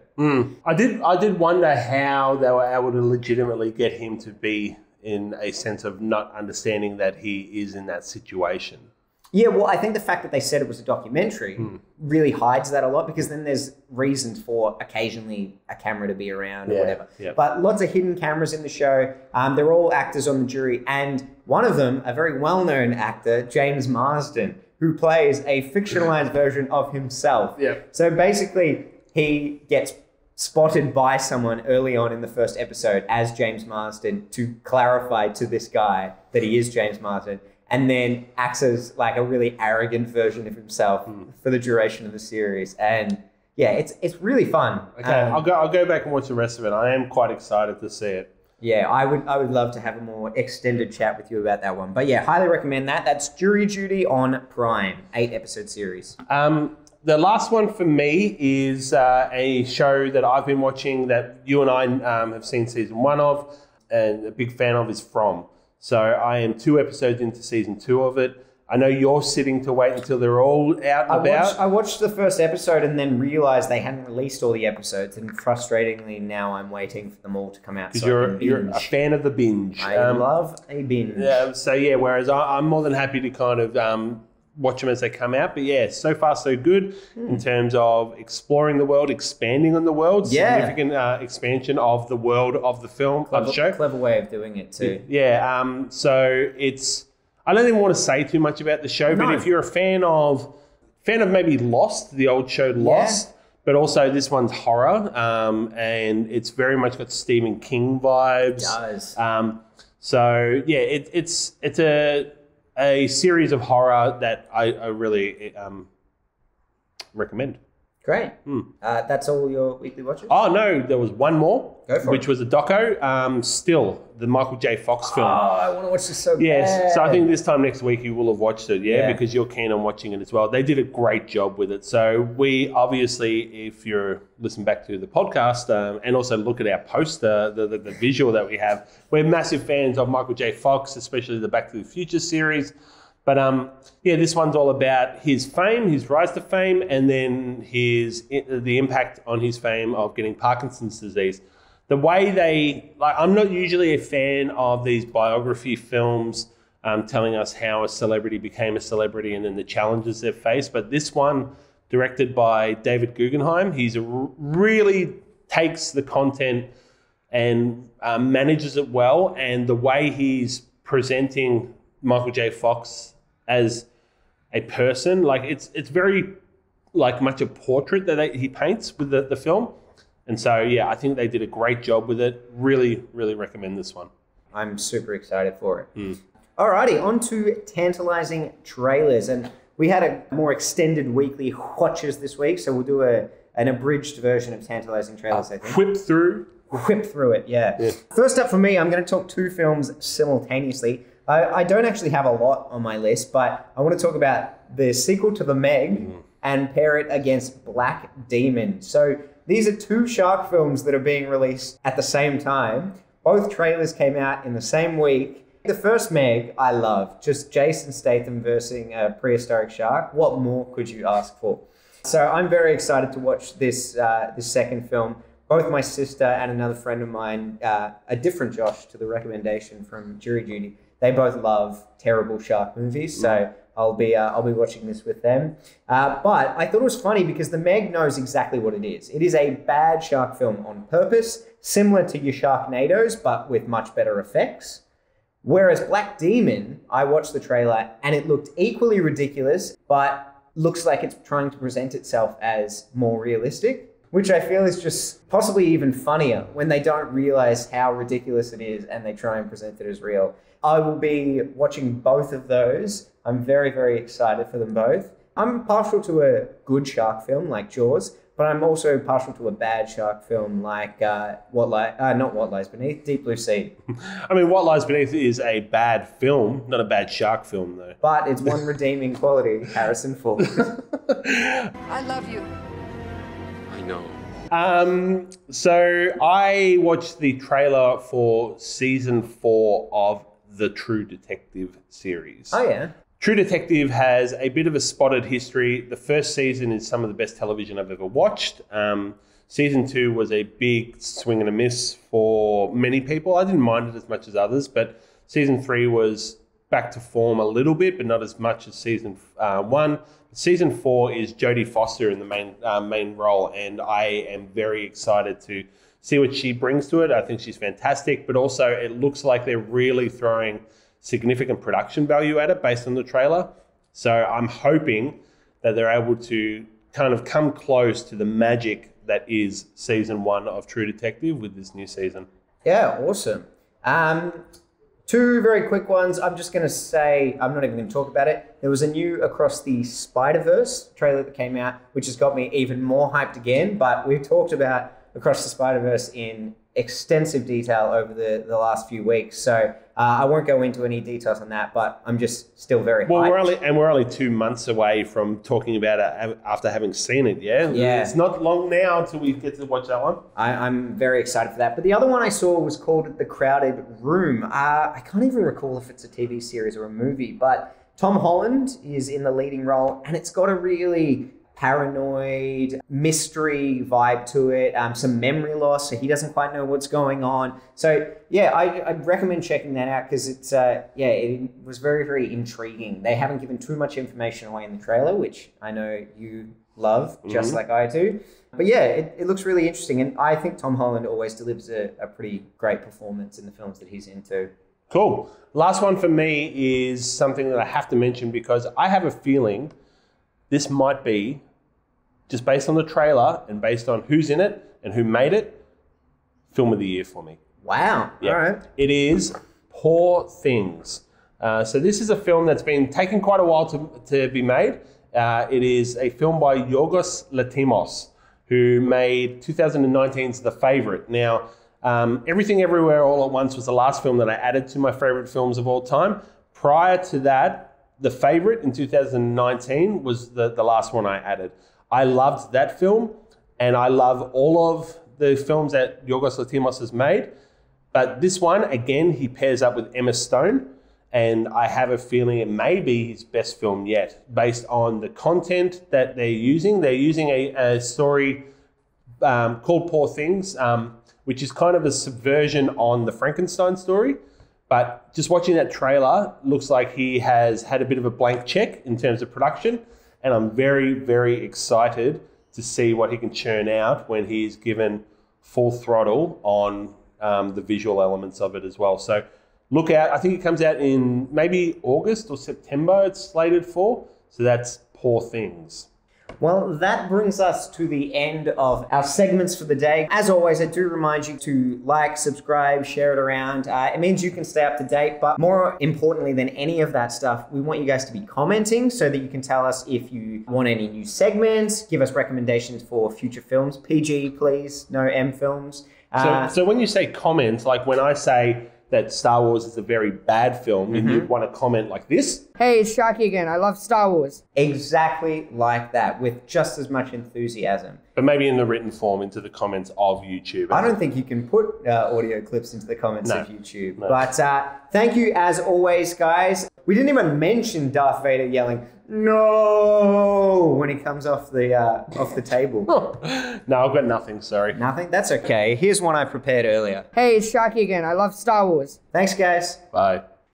I did wonder how they were able to legitimately get him to be in a sense of not understanding that he is in that situation. Yeah, well, I think the fact that they said it was a documentary really hides that a lot, because then there's reasons for occasionally a camera to be around or whatever. Yeah. But lots of hidden cameras in the show. They're all actors on the jury, and one of them, a very well-known actor, James Marsden, who plays a fictionalized version of himself. Yeah. So basically, he gets spotted by someone early on in the first episode as James Marsden to clarify to this guy that he is James Marsden, and then acts as like a really arrogant version of himself for the duration of the series. And yeah, it's really fun. Okay, I'll go back and watch the rest of it. I am quite excited to see it. Yeah, I would love to have a more extended chat with you about that one. But yeah, highly recommend that. That's Jury Duty on Prime, 8-episode series. The last one for me is a show that I've been watching that you and I have seen season 1 of, and a big fan of is From. So I am 2 episodes into season 2 of it. I know you're sitting to wait until they're all out and about. I watched the first episode and then realized they hadn't released all the episodes, and frustratingly now I'm waiting for them all to come out. Because you're a fan of the binge. I love a binge. Whereas I'm more than happy to kind of watch them as they come out. But yeah, so far so good in terms of exploring the world, expanding on the world, significant expansion of the world of the film, of the show. Clever way of doing it too. Yeah, so it's... I don't even want to say too much about the show, but if you're a fan of maybe Lost, the old show Lost, but also this one's horror, and it's very much got Stephen King vibes. It does. So yeah, it's a series of horror that I really recommend. Great. That's all your weekly watches? Oh no, there was one more, which was a doco, Still, the Michael J. Fox film. Oh, I want to watch this so bad. Yes, so I think this time next week you will have watched it, because you're keen on watching it as well. They did a great job with it. So we obviously, if you're listening back to the podcast and also look at our poster, the visual that we have, we're massive fans of Michael J. Fox, especially the Back to the Future series. But this one's all about his fame, his rise to fame, and then the impact on his fame of getting Parkinson's disease. The way I'm not usually a fan of these biography films telling us how a celebrity became a celebrity and then the challenges they've faced. But this one, directed by David Guggenheim, really takes the content and manages it well. And the way he's presenting Michael J. Fox as a person, like it's very like much a portrait that he paints with the film. And so, yeah, I think they did a great job with it. Really, really recommend this one. I'm super excited for it. Alrighty, on to Tantalising Trailers. And we had a more extended weekly watches this week, so we'll do an abridged version of Tantalising Trailers, I think. Whip through it, yeah. First up for me, I'm going to talk two films simultaneously. I don't actually have a lot on my list, but I want to talk about the sequel to The Meg and pair it against Black Demon. So these are two shark films that are being released at the same time. Both trailers came out in the same week. The first Meg, I love. Just Jason Statham versus a prehistoric shark. What more could you ask for? So I'm very excited to watch this second film. Both my sister and another friend of mine, a different Josh to the recommendation from Jury Duty, they both love terrible shark movies. So I'll be watching this with them. But I thought it was funny because The Meg knows exactly what it is. It is a bad shark film on purpose, similar to your Sharknadoes, but with much better effects. Whereas Black Demon, I watched the trailer and it looked equally ridiculous, but looks like it's trying to present itself as more realistic, which I feel is just possibly even funnier when they don't realize how ridiculous it is and they try and present it as real. I will be watching both of those. I'm very, very excited for them both. I'm partial to a good shark film like Jaws, but I'm also partial to a bad shark film like not What Lies Beneath, Deep Blue Sea. I mean, What Lies Beneath is a bad film, not a bad shark film, though. But it's one redeeming quality, Harrison Ford. I love you. I know. So I watched the trailer for season 4 of the True Detective series. Oh, yeah. True Detective has a bit of a spotted history. The first season is some of the best television I've ever watched. Season 2 was a big swing and a miss for many people. I didn't mind it as much as others, but season 3 was back to form a little bit, but not as much as season 1. Season 4 is Jodie Foster in the main role, and I am very excited to see what she brings to it. I think she's fantastic, but also it looks like they're really throwing significant production value at it based on the trailer. So I'm hoping that they're able to kind of come close to the magic that is season 1 of True Detective with this new season. Yeah, awesome. Two very quick ones. I'm just going to say, I'm not even going to talk about it. There was a new Across the Spider-Verse trailer that came out, which has got me even more hyped again. But we've talked about Across the Spider-Verse in extensive detail over the last few weeks. So I won't go into any details on that, but I'm just still very hyped. We're only 2 months away from talking about it after having seen it, yeah? Yeah. It's not long now until we get to watch that one. I'm very excited for that. But the other one I saw was called The Crowded Room. I can't even recall if it's a TV series or a movie, but Tom Holland is in the leading role, and it's got a really paranoid mystery vibe to it, some memory loss, so he doesn't quite know what's going on. So yeah, I'd recommend checking that out because it's it was very, very intriguing. They haven't given too much information away in the trailer, which I know you love just like I do. But yeah, it looks really interesting, and I think Tom Holland always delivers a pretty great performance in the films that he's into. Cool. Last one for me is something that I have to mention because I have a feeling this might be, just based on the trailer and based on who's in it and who made it, film of the year for me. Wow. Yeah. All right. It is Poor Things. So this is a film that's been taking quite a while to be made. It is a film by Yorgos Lanthimos, who made 2019's The Favourite. Now, Everything Everywhere All at Once was the last film that I added to my favourite films of all time. Prior to that, The Favourite in 2019 was the last one I added. I loved that film, and I love all of the films that Yorgos Lanthimos has made. But this one, again, he pairs up with Emma Stone, and I have a feeling it may be his best film yet, based on the content that they're using. They're using a story called Poor Things, which is kind of a subversion on the Frankenstein story, But just watching that trailer, looks like he has had a bit of a blank check in terms of production. And I'm very, very excited to see what he can churn out when he's given full throttle on the visual elements of it as well. So look out. I think it comes out in maybe August or September it's slated for. So that's Poor Things. Well, that brings us to the end of our segments for the day. As always, I do remind you to like, subscribe, share it around. It means you can stay up to date, but more importantly than any of that stuff, we want you guys to be commenting so that you can tell us if you want any new segments, give us recommendations for future films. PG, please, no M films. So when you say comment, like when I say that Star Wars is a very bad film, and you want to comment like this. Hey, it's Sharky again. I love Star Wars. Exactly like that, with just as much enthusiasm. But maybe in the written form into the comments of YouTube. I don't think you can put audio clips into the comments of YouTube. No. But thank you as always, guys. We didn't even mention Darth Vader yelling, "No!" when he comes off the table. No, I've got nothing, sorry. Nothing? That's okay. Here's one I prepared earlier. Hey, it's Sharky again. I love Star Wars. Thanks, guys. Bye.